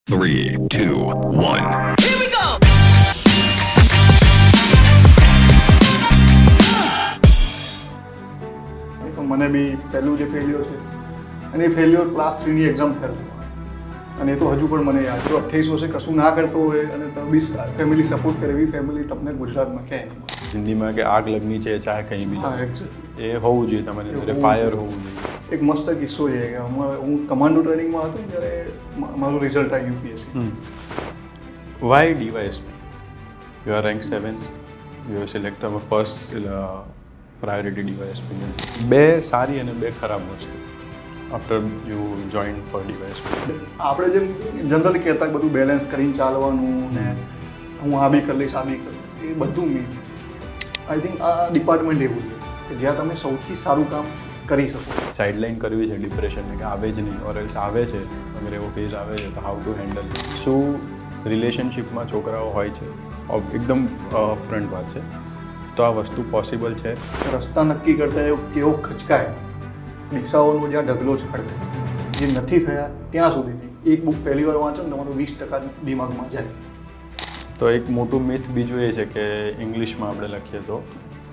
3, 2, 1. Here we go! તો મને બી પહેલું જે ફેલ્યોર છે અને એ ફેલ્યોર ક્લાસ 3ની એક્ઝામ ફેલ અને એ તો હજુ પણ મને યાદ છે. 28 વર્ષે કશું ના કરતો હોય અને તો બી ફેમિલી સપોર્ટ કરે એવી ફેમિલી તમને ગુજરાતમાં ક્યાંય નહીં. હિન્દીમાં કે આગ લગની છે ચાહે કંઈ બી હા જાઓ. એક્ઝેક્ટલી. એ હોવું જોઈએ તમારી અંદર ફાયર હોવું જોઈએ. એક મસ્ત કિસ્સો છે કે હું કમાન્ડો ટ્રેનિંગમાં હતો ને ત્યારે મારું રિઝલ્ટ આવ્યું UPSC. Why DYSP? You are rank 7, you are selected first priority DYSP. બે સારી અને બે ખરાબ વસ્તુ after you join for DYSP. આપણે જેમ જનરલી કહેતા બધું બેલેન્સ કરીને ચાલવાનું ને હું આ બી કરી લઈશ આ બી કરી લઈશ, એ બધું મીથ છે. આઈ થિંક આ ડિપાર્ટમેન્ટ એવું છે કે જ્યાં તમે સૌથી સારું કામ કરી શકો. સાઇડલાઇન કરવી છે ડિપ્રેશનને કે આવે જ નહીં, ઓર એલ્સ આવે છે, અગર એવો ફેઝ આવે છે તો હાઉ ટુ હેન્ડલ. શું રિલેશનશિપમાં છોકરાઓ હોય છે, એકદમ અપફ્રન્ટ વાત છે, તો આ વસ્તુ પોસિબલ છે. રસ્તા નક્કી કરતા કેવો ખચકાય, દિશાઓનો જ્યાં ઢગલો છે ખડકે, જે નથી થયા ત્યાં સુધી એક બુક પહેલી વાર વાંચો ને તમારું 20% દિમાગમાં જાય. તો એક મોટું મિથ બીજું એ છે કે ઇંગ્લિશમાં આપણે લખીએ તો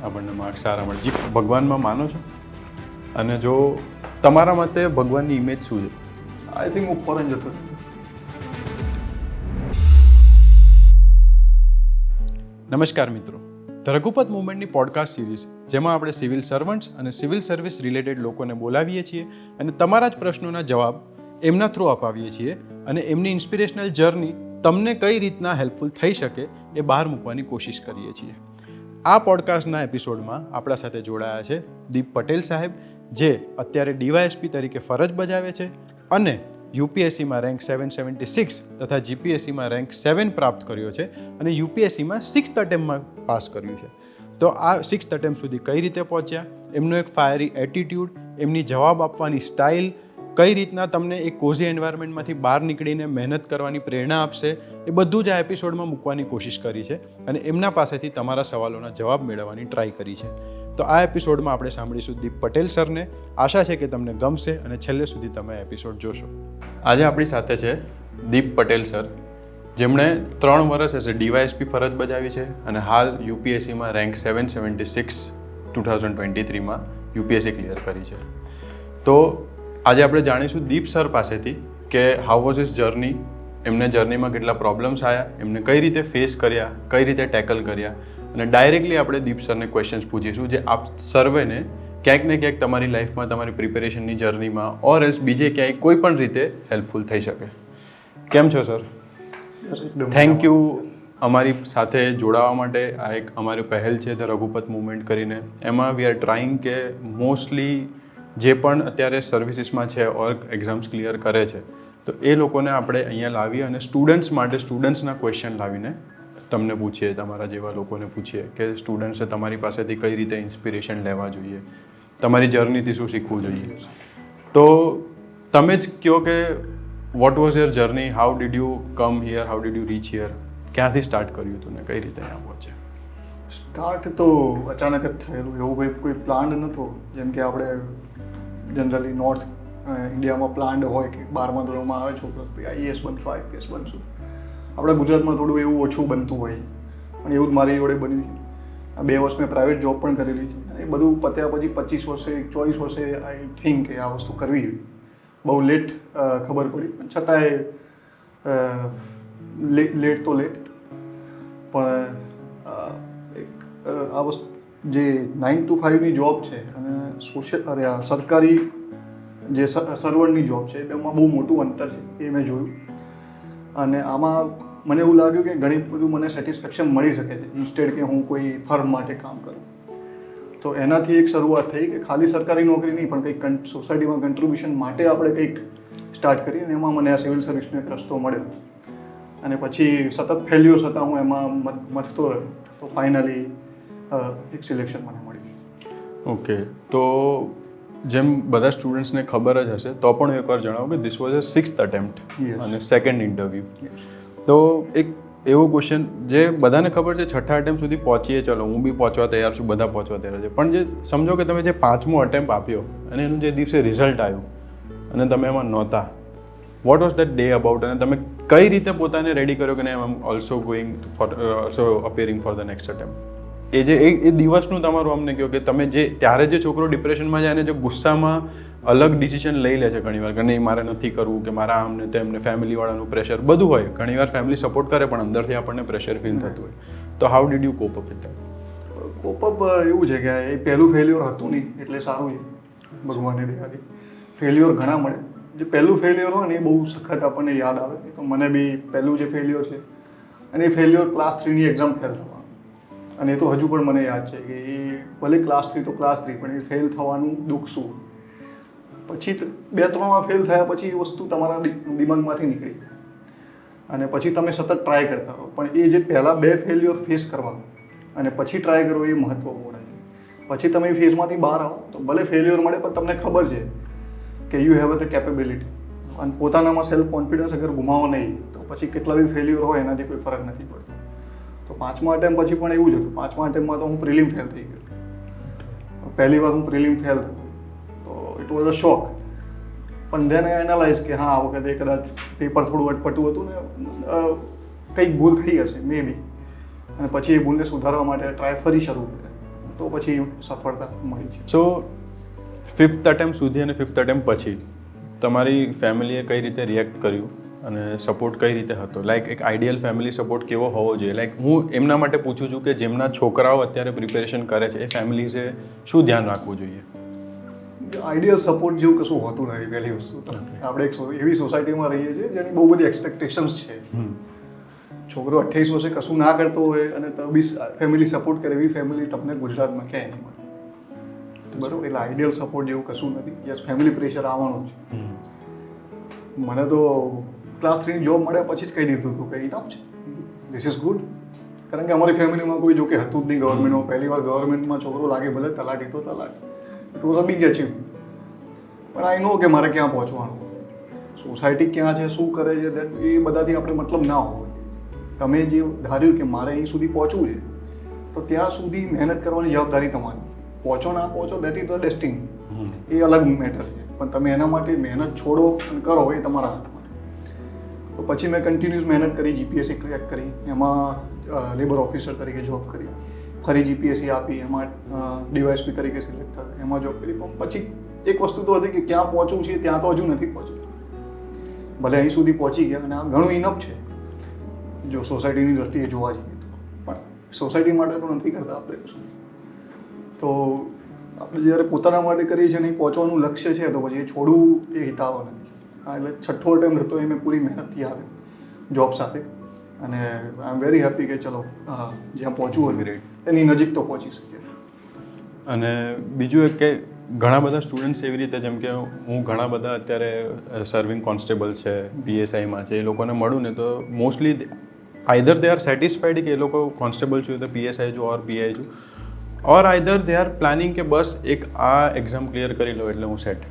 આપણને માર્ક્સ સારા મળે. જી, ભગવાનમાં માનો છો? અને જો તમારા મતે ભગવાનની ઇમેજ શું છે? આઈ થિંક હું ફોરેન જતો રહ્યો. નમસ્કાર મિત્રો, ધ રઘુપત મુવમેન્ટની પોડકાસ્ટ સિરીઝ, જેમાં આપણે સિવિલ સર્વન્ટ્સ અને સિવિલ સર્વિસ રિલેટેડ લોકોને બોલાવીએ છીએ અને તમારા જ પ્રશ્નોના જવાબ એમના થ્રુ અપાવીએ છીએ અને એમની ઇન્સ્પિરેશનલ જર્ની તમને કઈ રીતના હેલ્પફુલ થઈ શકે એ બહાર મૂકવાની કોશિશ કરીએ છીએ. આ પોડકાસ્ટના એપિસોડમાં આપણા સાથે જોડાયા છે દીપ પટેલ સાહેબ, જે અત્યારે ડીવાયએસપી તરીકે ફરજ બજાવે છે અને યુપીએસસીમાં રેન્ક 776 તથા જીપીએસસીમાં રેન્ક 7 પ્રાપ્ત કર્યો છે અને યુપીએસસીમાં 6th અટેમ્પમાં પાસ કર્યું છે. તો આ 6th અટેમ્પ સુધી કઈ રીતે પહોંચ્યા, એમનો એક ફાયરી એટીટ્યૂડ, એમની જવાબ આપવાની સ્ટાઇલ, કઈ રીતના તમને એક કોઝી એન્વાયરમેન્ટમાંથી બહાર નીકળીને મહેનત કરવાની પ્રેરણા આપશે, એ બધું જ આ એપિસોડમાં મૂકવાની કોશિશ કરી છે અને એમના પાસેથી તમારા સવાલોના જવાબ મેળવવાની ટ્રાય કરી છે. તો આ એપિસોડમાં આપણે સાંભળીશું દીપ પટેલ સરને. આશા છે કે તમને ગમશે અને છેલ્લે સુધી તમે એપિસોડ જોશો. આજે આપણી સાથે છે દીપ પટેલ સર, જેમણે 3 વર્ષ હશે ડીવાયએસપી ફરજ બજાવી છે અને હાલ યુપીએસસીમાં રેન્ક 776 2023માં યુપીએસસી ક્લિયર કરી છે. તો આજે આપણે જાણીશું દીપ સર પાસેથી કે હાઉ વોઝ હિઝ જર્ની, એમને જર્નીમાં કેટલા પ્રોબ્લેમ્સ આવ્યા, એમને કઈ રીતે ફેસ કર્યા, કઈ રીતે ટેકલ કર્યા, અને ડાયરેક્ટલી આપણે દીપ સરને ક્વેશ્ચન્સ પૂછીશું જે આપ સર્વેને ક્યાંક ને ક્યાંક તમારી લાઈફમાં, તમારી પ્રિપેરેશનની જર્નીમાં ઓર એલ્સ બીજે ક્યાંય કોઈ પણ રીતે હેલ્પફુલ થઈ શકે. કેમ છો સર? થેન્ક યુ અમારી સાથે જોડાવા માટે. આ એક અમારી પહેલ છે ધ રઘુપત મુવમેન્ટ કરીને. એમાં વી આર ટ્રાઇંગ કે મોસ્ટલી જે પણ અત્યારે સર્વિસીસમાં છે ઓર એક્ઝામ્સ ક્લિયર કરે છે, તો એ લોકોને આપણે અહીંયા લાવીએ અને સ્ટુડન્ટ્સ માટે સ્ટુડન્ટ્સના ક્વેશ્ચન લાવીને તમને પૂછીએ, તમારા જેવા લોકોને પૂછીએ કે સ્ટુડન્ટ્સે તમારી પાસેથી કઈ રીતે ઇન્સ્પિરેશન લેવા જોઈએ, તમારી જર્નીથી શું શીખવું જોઈએ. તો તમે જ કહો કે what was your journey, how did you come here, how did you reach here, ક્યાંથી સ્ટાર્ટ કર્યું હતું ને કઈ રીતે અહીંયા પહોંચ્યા? સ્ટાર્ટ તો અચાનક જ થયેલું, એવું કોઈ પ્લાન નહોતો. જેમ કે આપણે જનરલી નોર્થ ઇન્ડિયામાં પ્લાન હોય કે 12મા ધોરણમાં આવે છોકરો આઈએએસ બનશું, આઈપીએસ બનશું. આપણા ગુજરાતમાં થોડું એવું ઓછું બનતું હોય અને એવું જ મારી જોડે બન્યું છે. 2 વર્ષ મેં પ્રાઇવેટ જોબ પણ કરેલી છે અને એ બધું પત્યા પછી 25 વર્ષે 24 વર્ષે આઈ થિંક કે આ વસ્તુ કરવી જોઈએ. બહુ લેટ ખબર પડી, પણ છતાંય લેટ તો લેટ. પણ એક આ વસ્તુ જે 9 to 5ની જોબ છે અને સરકારી જે સર્વન્ટની જોબ છે, એમાં બહુ મોટું અંતર છે, એ મેં જોયું. અને આમાં મને એવું લાગ્યું કે ઘણી બધું મને સેટિસ્ફેક્શન મળી શકે છે ઇન્સ્ટેડ કે હું કોઈ ફર્મ માટે કામ કરું. તો એનાથી એક શરૂઆત થઈ કે ખાલી સરકારી નોકરી નહીં પણ કંઈક સોસાયટીમાં કન્ટ્રીબ્યુશન માટે આપણે કંઈક સ્ટાર્ટ કરીએ. અને એમાં મને આ સિવિલ સર્વિસનો એક રસ્તો મળ્યો અને પછી સતત ફેલ્યોર્સ હતા, હું એમાં મથતો રહ્યો. તો ફાઇનલી એક સિલેક્શન મને મળ્યું. ઓકે, તો જેમ બધા સ્ટુડન્ટ્સને ખબર જ હશે તો પણ એકવાર જણાવો કે this was a 6th attempt અને 2nd ઇન્ટરવ્યૂ. તો એક એવો ક્વેશ્ચન જે બધાને ખબર છે, 6થા અટેમ્પ સુધી પહોંચીએ, ચલો હું બી પહોંચવા તૈયાર છું, બધા પહોંચવા તૈયાર છે, પણ જે સમજો કે તમે જે 5મો અટેમ્પ આપ્યો અને એનું જે દિવસે રિઝલ્ટ આવ્યું અને તમે એમાં નહોતા, what was that day about, અને તમે કઈ રીતે પોતાને રેડી કર્યો કે I am also going for also appearing for the next attempt? એ જે એ દિવસનું તમારું અમને કહો કે તમે જે ત્યારે જે છોકરો ડિપ્રેશનમાં જાય અને જે ગુસ્સામાં અલગ ડિસિઝન લઈ લે છે ઘણીવાર કે નહીં મારે નથી કરવું કે મારા આમને તેમને ફેમિલીવાળાનું પ્રેશર બધું હોય, ઘણીવાર ફેમિલી સપોર્ટ કરે પણ અંદરથી આપણને પ્રેશર ફીલ થતું હોય, તો how did you cope up with that? Cope up એવું છે કે એ પહેલું ફેલ્યોર હતું નહીં એટલે સારું છે ભગવાનની દયાથી. ફેલ્યોર ઘણા મળે, જે પહેલું ફેલ્યોર હોય ને એ બહુ સખત આપણને યાદ આવે. તો મને બી પહેલું જે ફેલ્યોર છે અને એ ફેલ્યોર ક્લાસ 3ની એક્ઝામ ફેલ થવાનું, અને એ તો હજુ પણ મને યાદ છે કે એ ભલે ક્લાસ 3 તો ક્લાસ 3 પણ એ ફેલ થવાનું દુઃખ શું. પછી 2-3માં ફેલ થયા પછી એ વસ્તુ તમારા દિમાગમાંથી નીકળી અને પછી તમે સતત ટ્રાય કરતા રહો. પણ એ જે પહેલાં 2 ફેલ્યોર ફેસ કરવા અને પછી ટ્રાય કરો એ મહત્વપૂર્ણ છે. પછી તમે એ ફેઝમાંથી બહાર આવો તો ભલે ફેલ્યોર મળે પણ તમને ખબર છે કે યુ હેવ ધ કેપેબિલિટી, અને પોતાનામાં સેલ્ફ કોન્ફિડન્સ અગર ગુમાવો નહીં તો પછી કેટલા બી ફેલ્યોર હોય એનાથી કોઈ ફરક નથી પડતો. તો 5મા અટેમ્પ પછી પણ એવું જ હતું. 5મા અટેમ્પમાં તો હું પ્રિલિમ ફેલ થઈ ગયો. પહેલી વાર હું પ્રિલિમ ફેલ થયો તો ઇટ વોઝ અ શોક. પણ ધેન આઈ એનાલાઇઝ કે હા આ વખતે કદાચ પેપર થોડું અટપટું હતું ને કંઈક ભૂલ થઈ હશે મે બી, અને પછી એ ભૂલને સુધારવા માટે ટ્રાય ફરી શરૂ કરે તો પછી સફળતા મળી છે. સો 5th અટેમ્પ સુધી અને 5th અટેમ્પ પછી તમારી ફેમિલીએ કઈ રીતે રિએક્ટ કર્યું અને સપોર્ટ કઈ રીતે હતો? લાઈક એક આઈડિયલ ફેમિલી સપોર્ટ કેવો હોવો જોઈએ? લાઈક હું એમના માટે પૂછું છું કે જેમના છોકરાઓ અત્યારે પ્રિપેરેશન કરે છે એ ફેમિલીઝે શું ધ્યાન રાખવું જોઈએ? આઈડિયલ સપોર્ટ જેવું કશું હોતું નથી. પહેલી વસ્તુ તો આપણે એક એવી સોસાયટીમાં રહીએ છીએ જેની બહુ બધી એક્સપેક્ટેશન્સ છે. છોકરો 28 વર્ષે કશું ના કરતો હોય અને તો બી ફેમિલી સપોર્ટ કરે એવી ફેમિલી તમને ગુજરાતમાં ક્યાંય નહીં મળે. બરાબર? એટલે આઈડિયલ સપોર્ટ જેવું કશું નથી. યસ, ફેમિલી પ્રેશર આવવાનું છે. મને તો ક્લાસ 3ની જોબ મળ્યા પછી જ કહી દીધું હતું કે ઇનફ છે, ધીસ ઇઝ ગુડ. કારણ કે અમારી ફેમિલીમાં કોઈ જો કે હતું જ નહીં ગવર્મેન્ટમાં. પહેલી વાર ગવર્મેન્ટમાં છોકરો લાગે ભલે તલાટી તો તલાટી, it was a big achieve. પણ આઈ નો કે મારે ક્યાં પહોંચવાનું, સોસાયટી ક્યાં છે, શું કરે છે, એ બધાથી આપણે મતલબ ના હોવો જોઈએ. તમે જે ધાર્યું કે મારે અહીં સુધી પહોંચવું છે તો ત્યાં સુધી મહેનત કરવાની જવાબદારી તમારી. પહોંચો ના પહોંચો દેટ ઇઝ ધ ડેસ્ટિની, એ અલગ મેટર છે. પણ તમે એના માટે મહેનત છોડો અને કરો એ તમારા હાથમાં છે. તો પછી મેં કન્ટિન્યુઅસ મહેનત કરી, જીપીએસસી ક્રેક કરી, એમાં લેબર ઓફિસર તરીકે જોબ કરી, ફરી જીપીએસસી આપી, એમાં ડીવાયએસપી તરીકે સિલેક્ટ થયા, એમાં જોબ કરી. પણ પછી એક વસ્તુ તો હતી કે ક્યાં પહોંચવું છે ત્યાં તો હજુ નથી પહોંચ્યું. ભલે અહીં સુધી પહોંચી ગયા અને આ ઘણું ઇનફ છે જો સોસાયટીની દ્રષ્ટિએ જોવા જઈએ તો. પણ સોસાયટી માટે તો નથી કરતા આપણે કશું. તો આપણે જ્યારે પોતાના માટે કરીએ છીએ અને પહોંચવાનું લક્ષ્ય છે તો પછી એ છોડવું એ હિતાવો નથી. હા, એટલે 6થો અટેમ્પ્ટ હતો એ મેં પૂરી મહેનતથી આવ્યો જોબ સાથે, અને આઈ એમ વેરી હેપી કે ચલો જ્યાં પહોંચવું હોય એની નજીક તો પહોંચી શકીએ. અને બીજું એક કે ઘણા બધા સ્ટુડન્ટ્સ એવી રીતે, જેમ કે હું ઘણા બધા અત્યારે સર્વિંગ કોન્સ્ટેબલ છે, પીએસઆઈમાં છે, એ લોકોને મળું ને તો mostly either they are satisfied કે એ લોકો કોન્સ્ટેબલ છું તો પીએસઆઈ છું ઓર પીઆઈ છું, ઓર આઈધર દે આર પ્લાનિંગ કે બસ એક આ એક્ઝામ ક્લિયર કરી લો એટલે હું સેટ.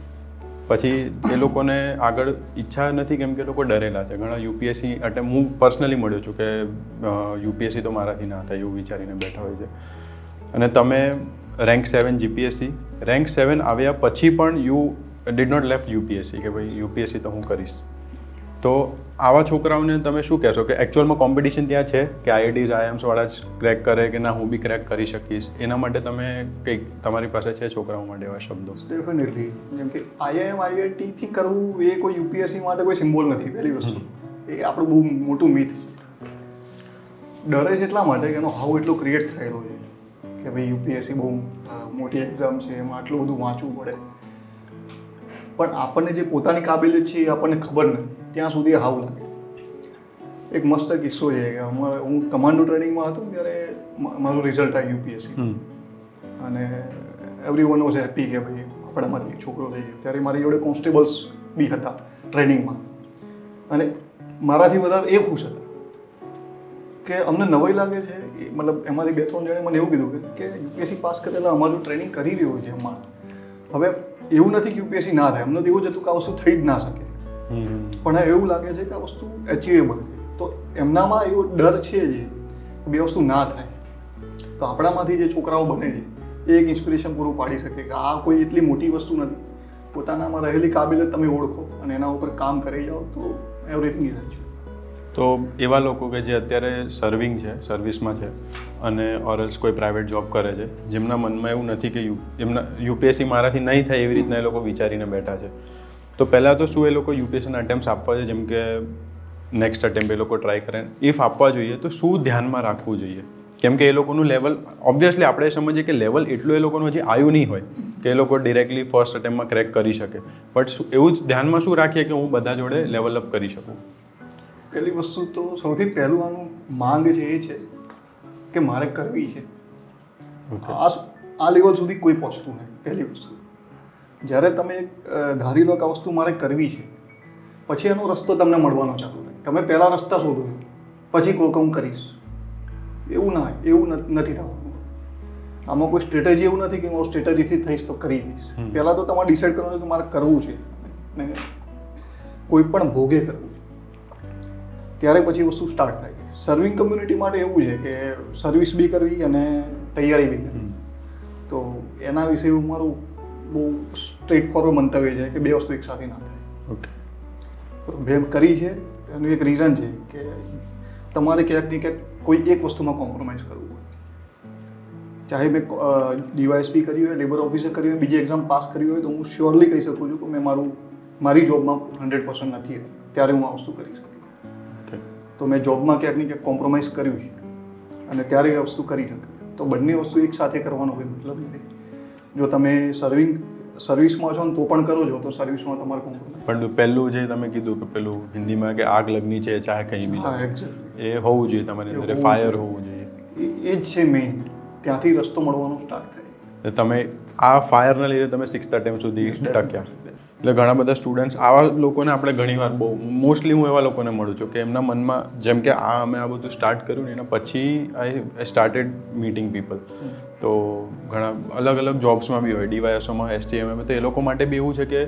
પછી એ લોકોને આગળ ઈચ્છા નથી કેમ કે લોકો ડરેલા છે. ઘણા યુપીએસસી અટેમ્પ હું પર્સનલી મળ્યો છું કે યુપીએસસી તો મારાથી ના થાય એવું વિચારીને બેઠા હોય છે. અને તમે રેન્ક 7 જીપીએસસી, રેન્ક 7 આવ્યા પછી પણ you did not left UPSC કે ભાઈ યુપીએસસી તો હું કરીશ. તો આવા છોકરાઓને તમે શું કહેશો કે એકચ્યુઅલમાં કોમ્પિટિશન ત્યાં છે કે આઈઆઈટીઝ આઈઆઈએમ્સવાળા જ ક્રેક કરે કે ના હું બી ક્રેક કરી શકીશ? એના માટે તમે કંઈક તમારી પાસે છે છોકરાઓ માટે એવા શબ્દો? ડેફિનેટલી. જેમ કે આઈઆઈએમ આઈઆઈટીથી કરવું એ કોઈ યુપીએસસી માટે કોઈ સિમ્બોલ નથી. પહેલી વસ્તુ એ આપણું બહુ મોટું મિથ છે. ડરે છે એટલા માટે કે એનો હાવ એટલો ક્રિએટ થયેલો છે કે ભાઈ યુપીએસસી બહુ મોટી એક્ઝામ છે, એમાં આટલું બધું વાંચવું પડે. પણ આપણને જે પોતાની કાબિલિયત છે એ આપણને ખબર નથી ત્યાં સુધી હાવ લાગે. એક મસ્ત કિસ્સો છે કે હું કમાન્ડો ટ્રેનિંગમાં હતો ત્યારે મારું રિઝલ્ટ આવ્યું યુપીએસસી, અને એવરી વન વોઝ હેપી કે ભાઈ આપણામાંથી છોકરો થઈ ગયો. ત્યારે મારી જોડે કોન્સ્ટેબલ્સ બી હતા ટ્રેનિંગમાં, અને મારાથી વધારે એ ખુશ હતા કે અમને નવાઈ લાગે છે. મતલબ એમાંથી 2-3 જણે મને એવું કીધું કે યુપીએસસી પાસ કરેલા અમારું ટ્રેનિંગ કરી રહ્યું છે એમાં. હવે એવું નથી કે યુપીએસસી ના થાય, અમને તો એવું જ હતું કે આ વસ્તુ થઈ જ ના શકે, પણ એવું લાગે છે કે આ વસ્તુ એચિવેબલ છે. તો એમનામાં એવો ડર છે જે બે વસ્તુ ના થાય. તો આપણામાંથી જે છોકરાઓ બને છે એ એક ઇન્સ્પિરેશન પૂરું પાડી શકે કે આ કોઈ એટલી મોટી વસ્તુ નથી. પોતાનામાં રહેલી કાબિલિયત તમે ઓળખો અને એના ઉપર કામ કરી જાઓ તો એવરીથિંગ ઇઝ અચીવ. તો એવા લોકો કે જે અત્યારે સર્વિંગ છે, સર્વિસમાં છે અને ઓરલ્સ કોઈ પ્રાઇવેટ જોબ કરે છે, જેમના મનમાં એવું નથી કે એમના યુપીએસસી મારાથી નહીં થાય એવી રીતના એ લોકો વિચારીને બેઠા છે, તો પહેલાં તો શું એ લોકો યુપીએસસીના અટેમ્પ્ટ્સ આપવા છે, જેમ કે નેક્સ્ટ અટેમ્પ્ટ એ લોકો ટ્રાય કરે, ઇફ આપવા જોઈએ તો શું ધ્યાનમાં રાખવું જોઈએ? કેમ કે એ લોકોનું લેવલ ઓબ્વિયસલી આપણે સમજીએ કે લેવલ એટલું એ લોકોનું હજી આવ્યું નહીં હોય કે એ લોકો ડિરેક્ટલી ફર્સ્ટ અટેમ્પ્ટમાં ક્રેક કરી શકે, બટ એવું જ ધ્યાનમાં શું રાખીએ કે હું બધા જોડે લેવલ અપ કરી શકું? પહેલી વસ્તુ તો સૌથી પહેલું આનું માંગ છે એ છે કે મારે કરવી છે. આ લેવલ સુધી કોઈ પહોંચતું નહીં. પહેલી વસ્તુ, જ્યારે તમે ધારી લો કે આ વસ્તુ મારે કરવી છે, પછી એનો રસ્તો તમને મળવાનો ચાલુ થાય. તમે પહેલાં રસ્તા શોધો છો, પછી કોક હું કરીશ, એવું નથી થવાનું. આમાં કોઈ સ્ટ્રેટેજી એવું નથી કે હું સ્ટ્રેટેજીથી થઈશ તો કરી દઈશ. પહેલાં તો તમારે ડિસાઇડ કરવાનું કે મારે કરવું છે ને કોઈ પણ ભોગે કરવું, ત્યારે પછી વસ્તુ સ્ટાર્ટ થાય છે. સર્વિંગ કમ્યુનિટી માટે એવું છે કે સર્વિસ બી કરવી અને તૈયારી બી કરવી. તો એના વિશે મારું બહુ સ્ટ્રેટ ફોરવર્ડ મંતવ્ય છે કે બે વસ્તુ એક સાથે ના થાય. ઓકે, બે કરી છે એનું એક રીઝન છે કે તમારે ક્યાંક ને ક્યાંક કોઈ એક વસ્તુમાં કોમ્પ્રોમાઇઝ કરવું હોય. ચાહે મેં ડીવાયએસપી કર્યું હોય, લેબર ઓફિસર કર્યું હોય, બીજી એક્ઝામ પાસ કરી હોય, તો હું શ્યોરલી કહી શકું છું કે મેં મારી જોબમાં 100% નથી, ત્યારે હું આ વસ્તુ કરી શકું. તો મેં જોબમાં ક્યાંક ને ક્યાંક કોમ્પ્રોમાઇઝ કર્યું છે અને ત્યારે એ વસ્તુ કરી શકે. તો બંને વસ્તુ એક સાથે કરવાનો કોઈ મતલબ નથી. જો તમે સર્વિસમાં છો ને તો પણ કરો છો, તો સર્વિસમાં તમારે કોમ્પ્રોમાઇઝ. પણ પહેલું જે તમે કીધું કે પેલું હિન્દીમાં કે આગ લગની છે ચાહે કંઈ બી, હા, એક્ઝેક્ટલી, એ હોવું જોઈએ તમારી અંદર, ફાયર હોવું જોઈએ. એ જ છે મેઇન. ત્યાંથી રસ્તો મળવાનો સ્ટાર્ટ થાય. તમે આ ફાયરના લીધે તમે 6th અટેમ્પ્ટ સુધી ટક્યા. એટલે ઘણા બધા સ્ટુડન્ટ્સ આવા લોકોને આપણે ઘણીવાર બહુ મોસ્ટલી હું એવા લોકોને મળું છું કે એમના મનમાં જેમ કે અમે આ બધું સ્ટાર્ટ કર્યું ને એના પછી આઈ સ્ટાર્ટેડ મીટિંગ પીપલ. તો ઘણા અલગ અલગ જોબ્સમાં બી હોય, ડીવાયએસઓમાં, એસટીએમમાં, તો એ લોકો માટે બી એવું છે કે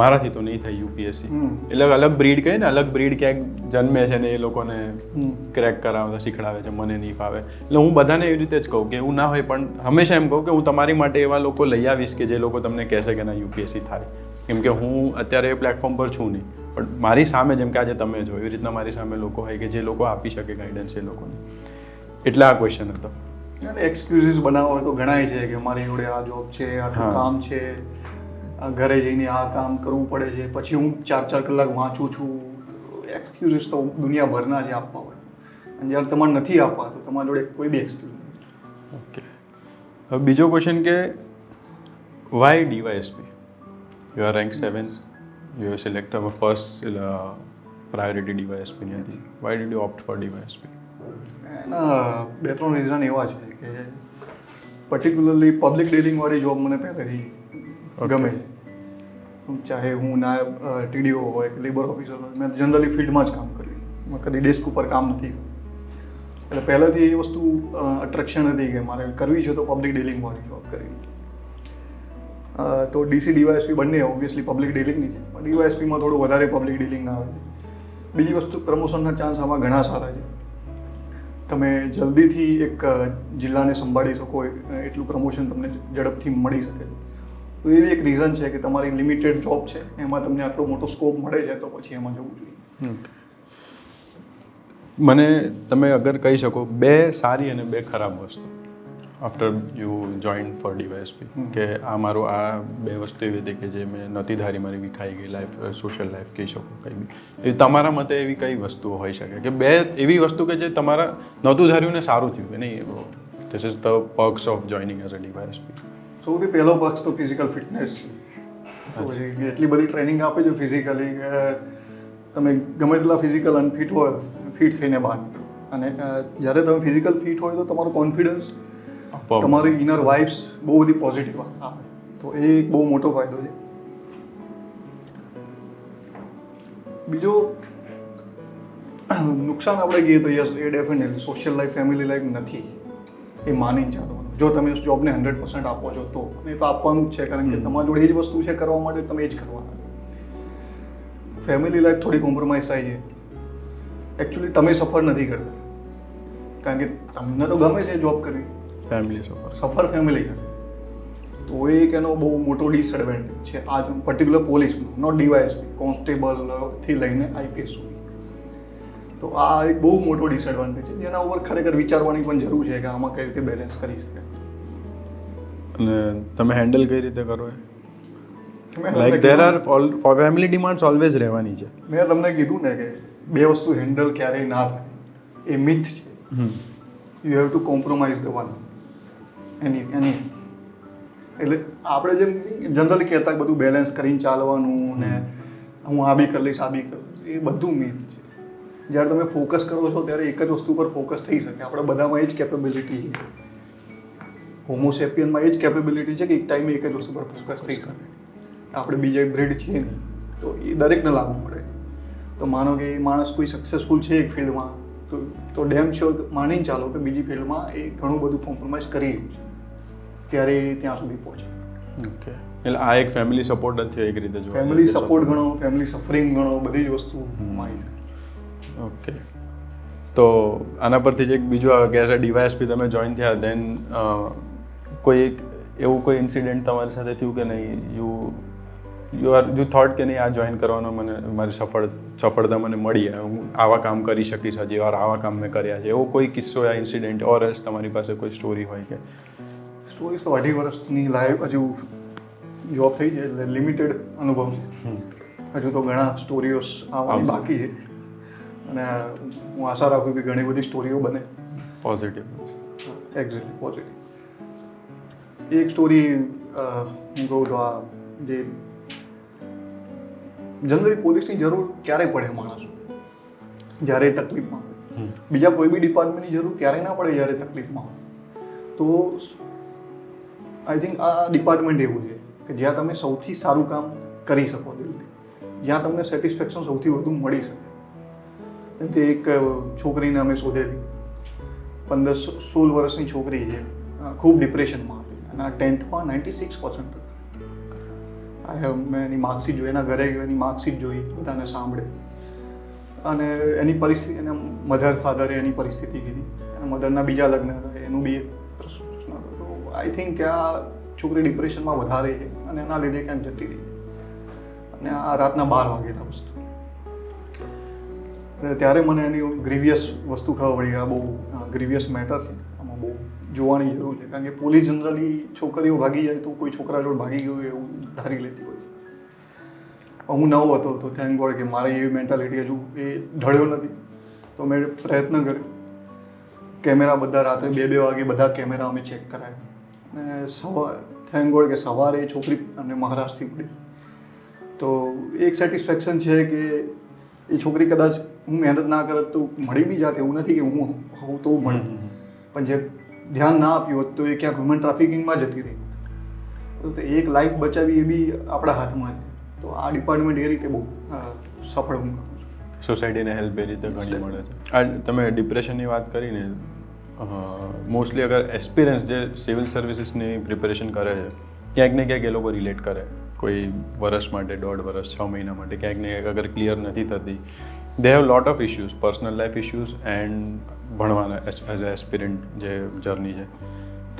મારાથી તો નહીં થાય યુપીએસસી. એટલે અલગ બ્રીડ કહે ને, અલગ બ્રીડ ક્યાંક જન્મે છે ને એ લોકોને ક્રેક કરાવતા શીખડાવે છે, મને નહીં ફાવે. એટલે હું બધાને એવી રીતે જ કહું કે એવું ના હોય, પણ હંમેશા એમ કહું કે હું તમારી માટે એવા લોકો લઈ આવીશ કે જે લોકો તમને કહેશે કે ના યુપીએસસી થાય. કેમ કે હું અત્યારે એ પ્લેટફોર્મ પર છું નહીં, પણ મારી સામે જેમ કે આજે તમે છો એવી રીતના મારી સામે લોકો હોય કે જે લોકો આપી શકે ગાઈડન્સ એ લોકોને. એટલે આ ક્વેશ્ચન હતો. એક્સક્યુઝીસ બનાવો હોય તો ઘણાય છે કે મારી જોડે આ જોબ છે, આટલું કામ છે, ઘરે જઈને આ કામ કરવું પડે છે, પછી હું 4 કલાક વાંચું છું. એક્સક્યુઝીસ તો દુનિયાભરના જે આપવા હોય, અને જ્યારે તમારે નથી આપવા તો તમારી જોડે કોઈ બી એક્સક્યુઝ નહીં. ઓકે, હવે બીજો ક્વેશ્ચન કે why DYSP? You are rank 7, you are selected first priority ડીવાયએસપીની હતી. Why did you opt for DYSP? એના 2-3 રીઝન એવા છે કે પર્ટિક્યુલરલી પબ્લિક ડીલિંગવાળી જોબ મને પહેલેથી ગમે છે. ચાહે હું નાયબ ટીડીઓ હોય કે લેબર ઓફિસર હોય, મેં જનરલી ફિલ્ડમાં જ કામ કર્યું, મેં કદી ડેસ્ક ઉપર કામ નથી કર્યું. એટલે પહેલાંથી એ વસ્તુ અટ્રેક્શન હતી કે મારે કરવી છે તો પબ્લિક ડીલિંગવાળી જોબ કરવી. તો ડીસી ડીવાયએસપી બંને ઓબ્વિયસલી પબ્લિક ડીલિંગની છે, પણ ડીવાયએસપીમાં થોડું વધારે પબ્લિક ડીલિંગ આવે છે. બીજી વસ્તુ, પ્રમોશનના ચાન્સ આમાં ઘણા સારા છે. તમે જલ્દીથી એક જિલ્લાને સંભાળી શકો એટલું પ્રમોશન તમને ઝડપથી મળી શકે. તો એવી એક રીઝન છે કે તમારી લિમિટેડ જોબ છે, એમાં તમને આટલો મોટો સ્કોપ મળે છે, તો પછી એમાં જવું જોઈએ. મને તમે અગર કહી શકો 2 સારી અને 2 ખરાબ વસ્તુ after you join for DYSP, કે આ મારું આ 2 વસ્તુ એવી હતી કે જે મેં નથી ધારી મારી વિખાઈ ગઈ લાઈફ, સોશિયલ લાઈફ કહી શકો કંઈ બી, એ તમારા મતે એવી કઈ વસ્તુઓ હોઈ શકે કે 2 એવી વસ્તુ કે જે તમારા નહોતું ધાર્યું ને સારું થયું કે નહીં? This is the perks of joining as a DYSP. સૌથી પહેલો પક્ષ તો ફિઝિકલ ફિટનેસ છે. પછી એટલી બધી ટ્રેનિંગ આપે છે ફિઝિકલી કે તમે ગમે તેટલા ફિઝિકલ અનફિટ હોય, ફિટ થઈને બહાર નીકળો. અને જ્યારે તમે ફિઝિકલ ફિટ હોય તો તમારો કોન્ફિડન્સ, તમારી ઇનર વાઇબ્સ બહુ બધી પોઝિટિવ આવે. તો એ એક બહુ મોટો ફાયદો છે. બીજો નુકસાન આપણે કહીએ તો યસ, એ definitely social life, family life નથી, એ માનીને ચાલવાનું. જો તમે જોબને 100% આપો છો તો, એ તો આપવાનું જ છે, કારણ કે તમારી જોડે એ જ વસ્તુ છે કરવા માટે, તમે એ જ કરવાના. ફેમિલી લાઈફ થોડી કોમ્પ્રોમાઇઝ થાય છે. એકચ્યુઅલી તમે સફર નથી કરતા, કારણ કે તમને તો ગમે છે જોબ કરવી, ફેમિલી સફર ફેમિલી કરે. તો એ એક એનો બહુ મોટો ડિસએડવાન્ટેજ છે આ પર્ટિક્યુલર પોલીસમાં, નોટ ડીવાયએસપી, કોન્સ્ટેબલથી લઈને આઈપીએસ સુધી. તો આ એક બહુ મોટો ડિસએડવાન્ટેજ છે જેના ઉપર ખરેખર વિચારવાની પણ જરૂર છે કે આમાં કઈ રીતે બેલેન્સ કરી શકે. અને તમે હેન્ડલ કઈ રીતે કરો? મેં like there are family demands always રહેવાની છે. મેં તમને કીધું ને કે બે વસ્તુ હેન્ડલ ક્યારેય ના થાય એ મિથ છે. You have to compromise the one એની એટલે આપણે જેમ જનરલી કહેતા બધું બેલેન્સ કરીને ચાલવાનું ને હું આ બી કરી લઈશ આ બી કરી લઈશ, એ બધું મિથ છે. જ્યારે તમે ફોકસ કરો છો ત્યારે એક જ વસ્તુ પર ફોકસ થઈ શકે. આપણે બધામાં એ જ કેપેબિલિટી છે, હોમોસેપિયનમાં એ જ કેપેબિલિટી છે કે એક ટાઈમે એક જ વસ્તુ પર ફોકસ થઈ શકે. આપણે બીજા બ્રીડ છીએ નહીં, તો એ દરેકને લાગુ પડે. તો માનો કે એ માણસ કોઈ સક્સેસફુલ છે એક ફિલ્ડમાં, તો ડેમ શ્યોર માનીને ચાલો કે બીજી ફિલ્ડમાં એ ઘણું બધું કોમ્પ્રોમાઇઝ કરી રહ્યું છે, ત્યારે એ ત્યાં સુધી પહોંચે. ઓકે, એટલે આ એક ફેમિલી સપોર્ટ જ થયો એક રીતે જો. ફેમિલી સપોર્ટ ઘણો, ફેમિલી સફરિંગ ઘણો, બધી જ વસ્તુમાં. ઓકે, તો આના પરથી જ એક બીજું આવે કે એઝ અ ડીવાયએસપી તમે જોઈન થયા, દેન કોઈ એક એવું કોઈ ઇન્સિડન્ટ તમારી સાથે થયું કે નહીં યુ થોટ કે નહીં આ જોઈન કરવાનો મને મારી સફળતા મને મળી, હું આવા કામ કરી શકીશ, હજી વાર આવા કામ મેં કર્યા છે, એવો કોઈ કિસ્સો યા ઇન્સિડન્ટ ઓર એલ્સ તમારી પાસે કોઈ સ્ટોરી હોય કે? સ્ટોરીઝ તો 2.5 વર્ષની લાઈફ હજુ જોબ થઈ છે એટલે લિમિટેડ અનુભવ છે. હજુ તો ઘણા સ્ટોરીઓ આવવાની બાકી છે અને હું આશા રાખું કે ઘણી બધી સ્ટોરીઓ બને. પોઝિટિવ. Exactly positive. એક સ્ટોરી હું કહું તો આ જે જનરલી પોલીસની જરૂર ક્યારે પડે માણસો? જ્યારે તકલીફમાં હોય. બીજા કોઈ બી ડિપાર્ટમેન્ટની જરૂર ત્યારે ના પડે જ્યારે તકલીફમાં હોય. તો આઈ થિંક આ ડિપાર્ટમેન્ટ એવું છે કે જ્યાં તમે સૌથી સારું કામ કરી શકો દિલથી, જ્યાં તમને સેટિસ્ફેક્શન સૌથી વધુ મળી શકે. કેમ કે એક છોકરીને અમે શોધેલી, 15-16 વર્ષની છોકરી છે, ખૂબ ડિપ્રેશનમાં હતી અને 10thમાં 96% હતી. મેં એની માર્કશીટ જોઈ, એના ઘરે ગયો, એની માર્કશીટ જોઈ, બધાને સાંભળે અને એની પરિસ્થિતિ, એના મધર ફાધરે એની પરિસ્થિતિ કીધી, એના મધરના બીજા લગ્ન હતા, એનું બી એક પ્રશ્ન હતો. તો આઈ થિંક કે આ છોકરી ડિપ્રેશનમાં વધારે છે અને એના લીધે ક્યાંક જતી રહી. અને આ રાતના 12 વાગેલા વસ્તુ. ત્યારે મને એની ગ્રીવિયસ વસ્તુ ખબર પડી કે આ બહુ ગ્રીવિયસ મેટર છે, આમાં બહુ જોવાની જરૂર છે. કારણ કે પોલીસ જનરલી છોકરીઓ ભાગી જાય તો કોઈ છોકરા જોડે ભાગી ગયું એવું ધારી લેતી હોય છે. હું નવો હતો તો થેન્ક ગોડ કે મારી એવી મેન્ટાલિટી હજુ એ ઢળ્યો નથી. તો મેં પ્રયત્ન કર્યો. કેમેરા બધા રાત્રે 2-2 વાગે બધા કેમેરા અમે ચેક કરાયા અને થેન્ક ગોડ કે સવારે એ છોકરી અમને મહારાષ્ટ્રથી મળી. તો એક સેટિસ્ફેક્શન છે કે એ છોકરી કદાચ હું મહેનત ના કરત તો મળી બી જાત. એવું નથી કે હું હોઉં તો મળે, પણ જે ધ્યાન ના આપ્યું હોત તો એ ક્યાંક હ્યુમન ટ્રાફિકિંગમાં જતી રહી. તો એક લાઈફ બચાવી એ બી આપણા હાથમાં છે. તો આ ડિપાર્ટમેન્ટ એ રીતે બહુ સફળ હું કરું છું. સોસાયટીને હેલ્પ એ રીતે ઘણી મળે છે. આ તમે ડિપ્રેશનની વાત કરીને, મોસ્ટલી અગર એસ્પિરન્સ જે સિવિલ સર્વિસીસની પ્રિપેરેશન કરે છે, ક્યાંક ને ક્યાંક એ લોકો રિલેટ કરે. કોઈ વર્ષ માટે, 1.5 વર્ષ, 6 મહિના માટે ક્યાંક ને ક્યાંક અગર ક્લિયર નથી થતી, they have lot of issues, personal life issues and ભણવાના એઝ અ એસ્પિરન્ટ જે જર્ની છે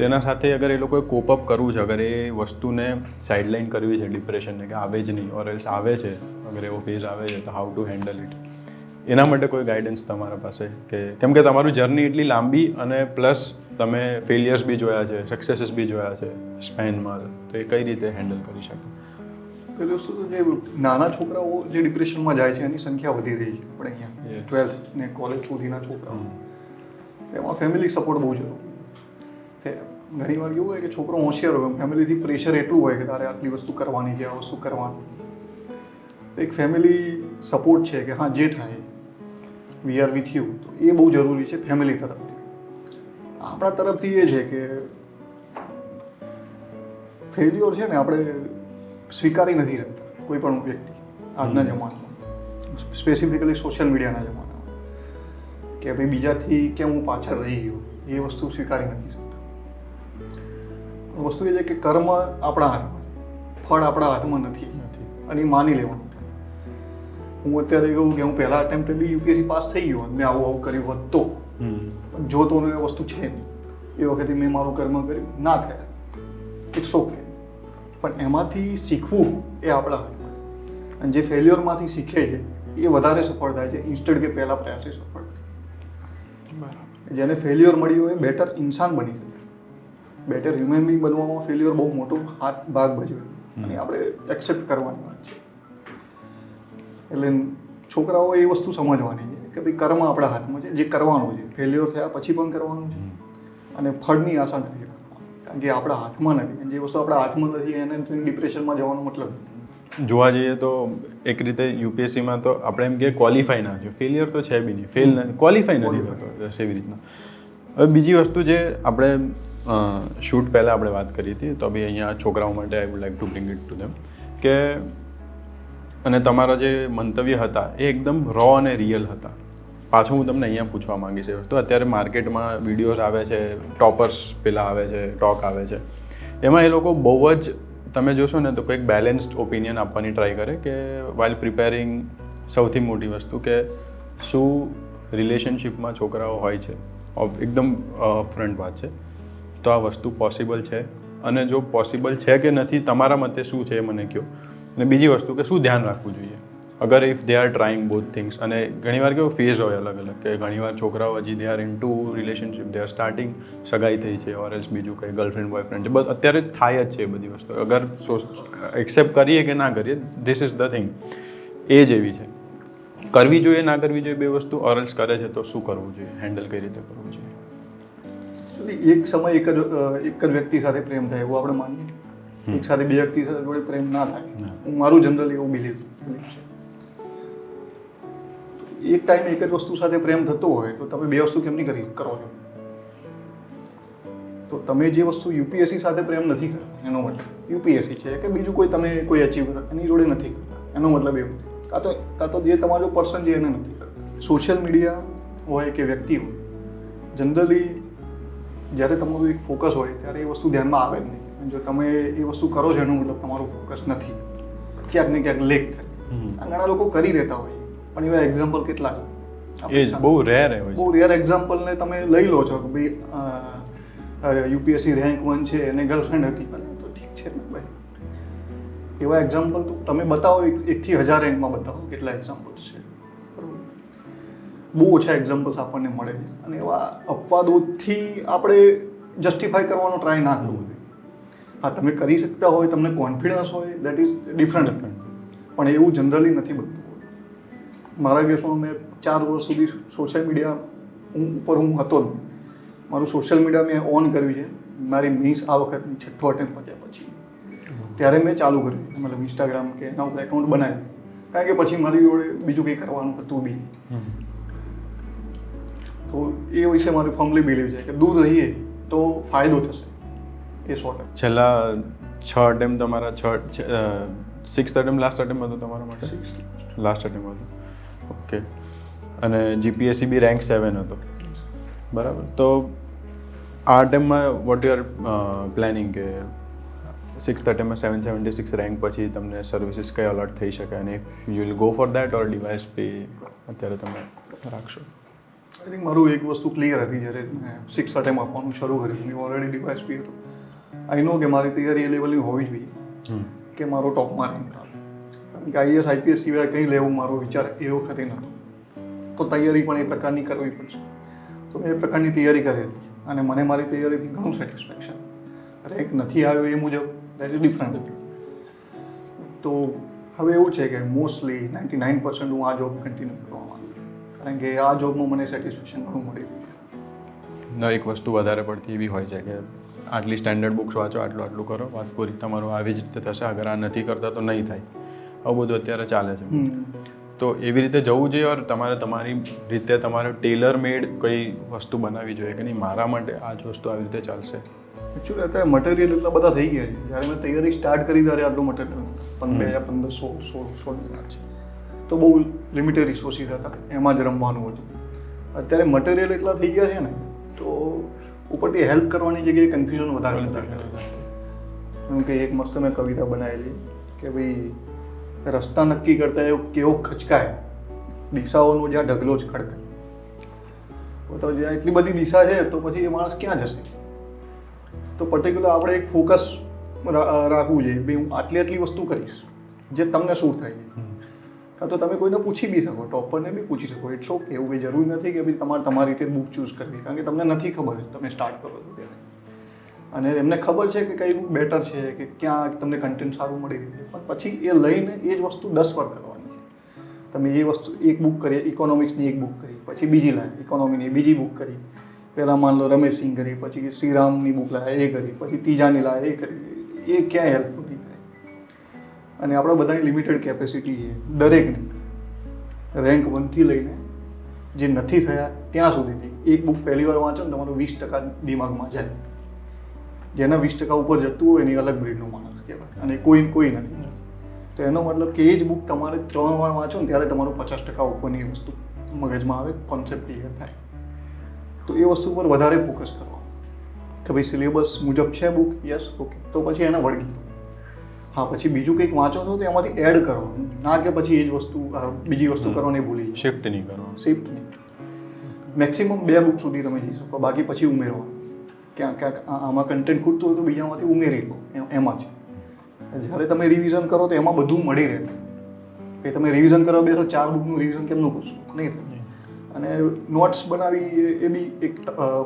તેના સાથે અગર એ લોકોએ કોપ અપ કરવું છે, અગર એ વસ્તુને સાઇડલાઇન કરવી છે ડિપ્રેશનને, કે આવે જ નહીં ઓર એલ્સ આવે છે, અગર એવો ફેઝ આવે છે તો હાઉ ટુ હેન્ડલ ઇટ, એના માટે કોઈ ગાઈડન્સ તમારા પાસે? કે કેમ કે તમારું જર્ની એટલી લાંબી અને પ્લસ તમે ફેલિયર્સ બી જોયા છે, સક્સેસીસ બી જોયા છે સ્પેનમાં, તો એ કઈ રીતે હેન્ડલ કરી શકે? પહેલી વસ્તુ તો જે નાના છોકરાઓ જે ડિપ્રેશનમાં જાય છે એની સંખ્યા વધી રહી છે આપણે અહીંયા 12th ને કોલેજ સુધીના છોકરાઓ. એમાં ફેમિલી સપોર્ટ બહુ જરૂરી છે. ઘણી વાર એવું હોય કે છોકરો હોશિયાર હોય, ફેમિલીથી પ્રેશર એટલું હોય કે તારે આટલી વસ્તુ કરવાની છે, આ વસ્તુ કરવાની. એક ફેમિલી સપોર્ટ છે કે હા જે થાય વી આર વિથ યુ, તો એ બહુ જરૂરી છે ફેમિલી તરફથી. આપણા તરફથી એ છે કે ફેલ્યોર છે ને આપણે સ્વીકારી નથી શકતા કોઈ પણ વ્યક્તિ આજના જમાનામાં, સ્પેસિફિકલી સોશિયલ મીડિયાના જમાનામાં, કે ભાઈ બીજાથી કેમ હું પાછળ રહી ગયો, એ વસ્તુ સ્વીકારી નથી શકતા. વસ્તુ એ છે કે કર્મ આપણા હાથમાં, ફળ આપણા હાથમાં નથી અને એ માની લેવાનું. હું અત્યારે કહું કે હું પહેલા અટેમ્પ્ટે બી યુપીએસસી પાસ થઈ ગયો, મેં આવું કર્યું હોત તો, પણ જો તો એ વસ્તુ છે નહીં. એ વખતે મેં મારું કર્મ કર્યું, ના થયા, ઇટ્સ ઓકે. પણ એમાંથી શીખવું એ આપણા હાથમાં. અને જે ફેલ્યોરમાંથી શીખે છે એ વધારે સફળ થાય છે ઇન્સ્ટેડ કે પહેલા પ્રયાસે સફળ થાય. બરાબર. જેને ફેલ્યોર મળ્યું હોય બેટર ઇન્સાન બની શકે, બેટર હ્યુમન બીંગ બનવામાં ફેલ્યોર બહુ મોટો ભાગ ભજવે અને આપણે એક્સેપ્ટ કરવાની વાત છે. એટલે છોકરાઓ એ વસ્તુ સમજવાની છે કે ભાઈ કર્મ આપણા હાથમાં છે, જે કરવાનું છે ફેલ્યોર થયા પછી પણ કરવાનું છે અને ફળની આશા નથી રાખવાની, કારણ કે આપણા હાથમાં નથી. જે વસ્તુ આપણા હાથમાં નથી એને ડિપ્રેશનમાં જવાનો મતલબ નથી. જોવા જઈએ તો એક રીતે યુપીએસસીમાં તો આપણે એમ કે ક્વોલિફાય ના થયો, ફેલિયર તો છે બી નહીં, ફેલ ક્વોલિફાય નથી થતો બસ એવી રીતના. હવે બીજી વસ્તુ જે આપણે શૂટ પહેલાં આપણે વાત કરી હતી તો બી અહીંયા છોકરાઓ માટે I would like to bring it to them કે અને તમારા જે મંતવ્ય હતા એ એકદમ રો અને રિયલ હતા. પાછું હું તમને અહીંયા પૂછવા માંગીશ એ વસ્તુ, અત્યારે માર્કેટમાં વિડીયોઝ આવે છે, ટોપર્સ પેલા આવે છે, ટોક આવે છે, એમાં એ લોકો બહુ જ તમે જોશો ને તો કોઈક બેલેન્સ્ડ ઓપિનિયન આપવાની ટ્રાય કરે કે વાઇલ પ્રિપેરિંગ સૌથી મોટી વસ્તુ કે શું રિલેશનશિપમાં છોકરાઓ હોય છે, એકદમ ફ્રન્ટ વાત છે તો આ વસ્તુ પોસિબલ છે અને જો પોસિબલ છે કે નથી તમારા મતે શું છે એ મને કહો. અને બીજી વસ્તુ કે શું ધ્યાન રાખવું જોઈએ અગર if they are trying both things. અને ઘણીવાર કેવો ફેઝ હોય અલગ અલગ કે ઘણીવાર છોકરાઓ હજી they are into relationship, they are starting, સગાઈ થઈ છે ઓર એલ્સ બીજું કંઈ ગર્લફ્રેન્ડ બોયફ્રેન્ડ છે, બસ અત્યારે થાય જ છે એ બધી વસ્તુ. અગર એક્સેપ્ટ કરીએ કે ના કરીએ, ધીસ ઇઝ ધ થિંગ, એજ એવી છે. કરવી જોઈએ ના કરવી જોઈએ બે વસ્તુ, ઓર એલ્સ કરે છે તો શું કરવું જોઈએ, હેન્ડલ કઈ રીતે કરવું જોઈએ? એકચ્યુઅલી એક સમય એક જ વ્યક્તિ સાથે પ્રેમ થાય એવું આપણે માનીએ, એક સાથે બે વ્યક્તિ જોડે પ્રેમ ના થાય. હું મારું જનરલી એવું બિલીવ છે. એક ટાઈમે એક જ વસ્તુ સાથે પ્રેમ થતો હોય તો તમે બે વસ્તુ કેમ નહીં કરો છો? તો તમે જે વસ્તુ યુપીએસસી સાથે પ્રેમ નથી કરતા એનો મતલબ યુપીએસસી છે કે બીજું કોઈ તમે કોઈ અચીવ કરો એની જોડે નથી કરતા એનો મતલબ એવું નથી. કાં તો જે તમારો પર્સન છે એને નથી કરતા. સોશિયલ મીડિયા હોય કે વ્યક્તિ હોય, જનરલી જ્યારે તમારું એક ફોકસ હોય ત્યારે એ વસ્તુ ધ્યાનમાં આવે જ નહીં. જો તમે એ વસ્તુ કરો છો એનો મતલબ તમારું ફોકસ નથી, ક્યાંક ને ક્યાંક લેક થાય. ઘણા લોકો કરી રહેતા હોય પણ એવા એક્ઝામ્પલ કેટલા છે? એ બહુ રેર હોય, બહુ રેર એક્ઝામ્પલને તમે લઈ લો છો કે ભાઈ યુપીએસસી રેન્ક 1 છે અને ગર્લફ્રેન્ડ હતી, તો ઠીક છે ને ભાઈ. એવા એક્ઝામ્પલ તો તમે બતાવો 1થી 1000 રેન્કમાં બતાવો કેટલા એક્ઝામ્પલ્સ છે, બરાબર? બહુ ઓછા એક્ઝામ્પલ્સ આપણને મળે છે અને એવા અપવાદોથી આપણે જસ્ટિફાય કરવાનો ટ્રાય ના કરવો જોઈએ. હા, તમે કરી શકતા હોય, તમને કોન્ફિડન્સ હોય, દેટ ઇઝ ડિફરન્ટ, પણ એવું જનરલી નથી બનતું. મારા કેસમાં મેં 4 વર્ષ સુધી સોશિયલ મીડિયા ઉપર હું હતો જ નહીં. મારું સોશિયલ મીડિયા મેં ઓન કર્યું છે મારી મીન્સ આ વખતની 6ઠ્ઠો અટેમ્પ પત્યા પછી, ત્યારે મેં ચાલુ કર્યું, મતલબ ઇન્સ્ટાગ્રામ કે એના ઉપર એકાઉન્ટ બનાવ્યું, કારણ કે પછી મારી જોડે બીજું કંઈ કરવાનું હતું બી. તો એ વિશે મારું ફર્મલી બિલીવ છે કે દૂર રહીએ તો ફાયદો થશે એ 100%. છેલ્લા 6 અટેમ્પ તમારા 6th અટેમ્પ લાસ્ટ અટેમ્પ હતો તમારા માટે? લાસ્ટ અટેમ્પ હતો, ઓકે. અને જીપીએસસી બી રેન્ક 7 હતો, બરાબર. તો આ અટેમ્પમાં વોટ યુ આર પ્લાનિંગ કે 6th અટેમ્પમાં 776 રેન્ક પછી તમને સર્વિસીસ કઈ અલર્ટ થઈ શકે અને you will go for that or DYSP અત્યારે તમે રાખશો? આઈ થિંક મારું એક વસ્તુ ક્લિયર હતી જ્યારે મેં 6th અટેમ્પ આપવાનું શરૂ કર્યું. મેં ઓલરેડી ડીવાયએસપી હતો. આઈ નો કે મારી તૈયારી એ લેવલની હોવી જોઈએ કે મારો ટોપમાં રેન્ક આવે, કારણ કે આઈએસ આઈપીએસ સિવાય કંઈ લેવું મારો વિચાર એ વખતે નહોતો. તો તૈયારી પણ એ પ્રકારની કરવી પડશે. તો મેં એ પ્રકારની તૈયારી કરી હતી અને મને મારી તૈયારીથી ઘણું સેટિસ્ફેક્શન. રેન્ક નથી આવ્યો એ મુજબ દેટ ઇઝ ડિફરન્ટ. તો હવે એવું છે કે મોસ્ટલી 99% હું આ જોબ કન્ટિન્યુ કરવા માંગુ છું, કારણ કે આ જોબમાં મને સેટિસ્ફેક્શન ઘણું મળી રહ્યું છે. એક વસ્તુ વધારે પડતી એવી હોય છે કે આટલી સ્ટેન્ડર્ડ બુક્સ વાંચો, આટલું કરો, વાત પૂરી, તમારું આવી જ રીતે થશે. અગર આ નથી કરતા તો નહીં થાય. આવું બધું અત્યારે ચાલે છે. તો એવી રીતે જવું જોઈએ ઓર તમારે તમારી રીતે તમારે ટેલર મેડ કઈ વસ્તુ બનાવવી જોઈએ કે નહીં મારા માટે આ જ વસ્તુ આવી રીતે ચાલશે. એકચ્યુઅલી અત્યારે મટીરિયલ એટલા બધા થઈ ગયા છે. જ્યારે મેં તૈયારી સ્ટાર્ટ કરી ત્યારે આટલું મટીરિયલ 1500-16 છે તો બહુ લિમિટેડ રિસોર્સિસ હતા, એમાં જ રમવાનું હતું. અત્યારે મટીરિયલ એટલા થઈ ગયા છે ને તો ઉપરથી હેલ્પ કરવાની જગ્યાએ કન્ફ્યુઝન વધારે કરે. કેમ કે એક મસ્ત મેં કવિતા બનાવેલી કે ભાઈ રસ્તા નક્કી કરતા એવો કેવો ખચકાય, દિશાઓનો જ્યાં ઢગલો જ ખડકાય. તો જ્યાં એટલી બધી દિશા છે તો પછી એ માણસ ક્યાં જશે? તો પર્ટિક્યુલર આપણે એક ફોકસ રાખવું જોઈએ, ભાઈ હું આટલી વસ્તુ કરીશ જે તમને સૂટ થાય છે. કાં તો તમે કોઈને પૂછી બી શકો, ટોપરને બી પૂછી શકો. ઇટ્સ ઓકે, એવું કંઈ જરૂરી નથી કે ભાઈ તમારે તમારી રીતે બુક ચૂઝ કરવી, કારણ કે તમને નથી ખબર તમે સ્ટાર્ટ કરો છો ત્યારે. અને એમને ખબર છે કે કઈ બુક બેટર છે, કે ક્યાં તમને કન્ટેન્ટ સારું મળી રહ્યું છે, પણ પછી એ લઈને એ જ વસ્તુ 10 વાર કરવાની છે. તમે એ વસ્તુ એક બુક કરી, ઇકોનોમિક્સની એક બુક કરી, પછી બીજી લાવી ઇકોનોમીની બીજી બુક કરી, પહેલાં માન લો રમેશ સિંહ કરી, પછી શ્રીરામની બુક લાવે એ કરી, પછી ત્રીજાની લાવે એ કરી, એ ક્યાંય હેલ્પફુલ નહીં થાય. અને આપણે બધાની લિમિટેડ કેપેસિટી છે દરેકની, રેન્ક 1થી લઈને જે નથી થયા ત્યાં સુધીની. એક બુક પહેલી વાર વાંચો ને તમારું 20% દિમાગમાં જાય. જેના 20% ઉપર જતું હોય એની અલગ બ્રીડનું માણસ કહેવાય, અને કોઈ નથી. તો એનો મતલબ કે એ જ બુક તમારે 3 વાર વાંચો ને ત્યારે તમારું 50% ઉપરની એ વસ્તુ મગજમાં આવે, કોન્સેપ્ટ ક્લિયર થાય. તો એ વસ્તુ પર વધારે ફોકસ કરો કે ભાઈ સિલેબસ મુજબ છે બુક, યસ ઓકે, તો પછી એને વળગી. હા, પછી બીજું કંઈક વાંચો છો તો એમાંથી એડ કરો, ના કે પછી એ જ વસ્તુ બીજી વસ્તુ કરવાની ભૂલી શિફ્ટ નહીં કરો. શિફ્ટ નહીં. મેક્સિમમ 2 બુક સુધી તમે જઈ શકો, બાકી પછી ઉમેરવાનું. ક્યાંક આમાં કન્ટેન્ટ ખૂટતું હોય તો બીજામાંથી ઉમેરી લો, એમાં છે. જ્યારે તમે રિવિઝન કરો તો એમાં બધું મળી રહે. કે તમે રિવિઝન કરવા બેસો, 4 બુકનું રિવિઝન કેમનું કરશો? નહીં થાય. અને નોટ્સ બનાવી એ બી એક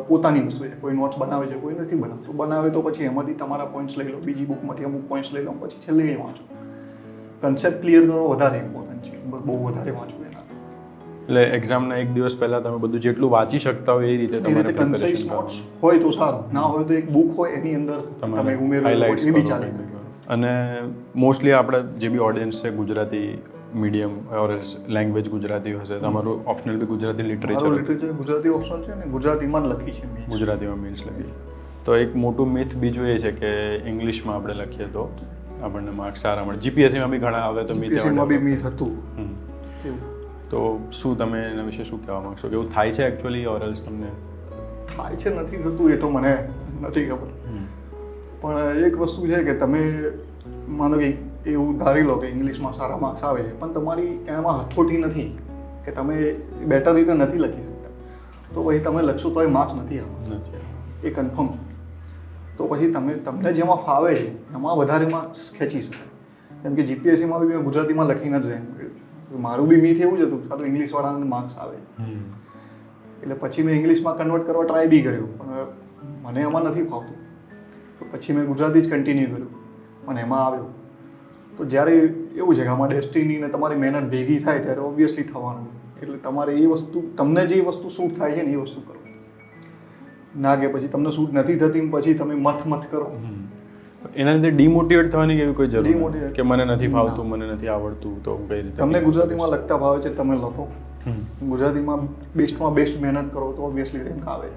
પોતાની વસ્તુ છે. કોઈ નોટ્સ બનાવે છે, કોઈ નથી બનાવતું. બનાવે તો પછી એમાંથી તમારા પોઈન્ટ્સ લઈ લો, બીજી બુકમાંથી અમુક પોઈન્ટ્સ લઈ લો, પછી છેલ્લે એ વાંચો. કન્સેપ્ટ ક્લિયર કરો વધારે ઇમ્પોર્ટન્ટ છે, બહુ વધારે વાંચવું એના. એટલે એક્ઝામના એક દિવસ પહેલાં તમે બધું જેટલું વાંચી શકતા હોય એ રીતે તમારે કન્સાઇઝ નોટ્સ હોય તો સારું, ના હોય તો એક બુક હોય એની અંદર તમે ઉમેરો એ બી ચાલે. અને મોસ્ટલી આપણે જે બી ઓડિયન્સ છે ગુજરાતી મીડિયમ ઓર લેંગ્વેજ ગુજરાતી હશે, તમારું ઓપ્શનલ બી ગુજરાતી લિટરેચર ગુજરાતી ઓપ્શન છે ને, ગુજરાતીમાં જ લખી છે, ગુજરાતીમાં મીન્સ લખી છે. તો એક મોટું મિથ બીજું એ છે કે ઇંગ્લિશમાં આપણે લખીએ તો આપણને માર્ક્સ સારા મળે. જીપીએસસીમાં બી ઘણા આવે તો જીપીએસસીમાં બી મિથ હતું. તો શું તમે એના વિશે શું કહેવા માગશો, કે એવું થાય છે એકચ્યુઅલી ઓર એલ્સ તમને થાય છે નથી થતું એ તો મને નથી ખબર. પણ એક વસ્તુ છે કે તમે માનો કે એવું ધારી લો કે ઇંગ્લિશમાં સારા માર્ક્સ આવે છે, પણ તમારી એમાં હથોટી નથી કે તમે બેટર રીતે નથી લખી શકતા, તો પછી તમે લખશો તો એ માર્ક્સ નથી આવતા, એ કન્ફર્મ. તો પછી તમને જેમાં ફાવે છે એમાં વધારે માર્ક્સ ખેંચી શકાય. કેમ કે જીપીએસસીમાં બી મેં ગુજરાતીમાં લખીને જ રેન્ક મળ્યું. મારું બી મીથ એવું જ હતું, સારું ઇંગ્લિશવાળાને માર્ક્સ આવે, એટલે પછી મેં ઇંગ્લિશમાં કન્વર્ટ કરવા ટ્રાય બી કર્યું, પણ મને એમાં નથી ફાવતું. તો પછી મેં ગુજરાતી જ કન્ટિન્યુ કર્યું, અને એમાં આવ્યો. તો જ્યારે એવું છે કે આમાં ડેસ્ટિની ને તમારી મહેનત ભેગી થાય ત્યારે ઓબ્વિયસલી થવાનું. એટલે તમારે એ વસ્તુ, તમને જે વસ્તુ સૂટ થાય છે ને એ વસ્તુ કરો, ના કે પછી તમને સૂટ નથી થતી પછી તમે મત કરો. એના લીધે ડિમોટિવેટ થવાની એવી કોઈ જરૂર નથી કે મને નથી ફાવતું, મને નથી આવડતું, તો કઈ રીતે તમને ગુજરાતીમાં લખતા ભાવે છે તમે લખો, ગુજરાતીમાં બેસ્ટમાં બેસ્ટ મહેનત કરો તો ઓબ્વિયસલી રેન્ક આવે.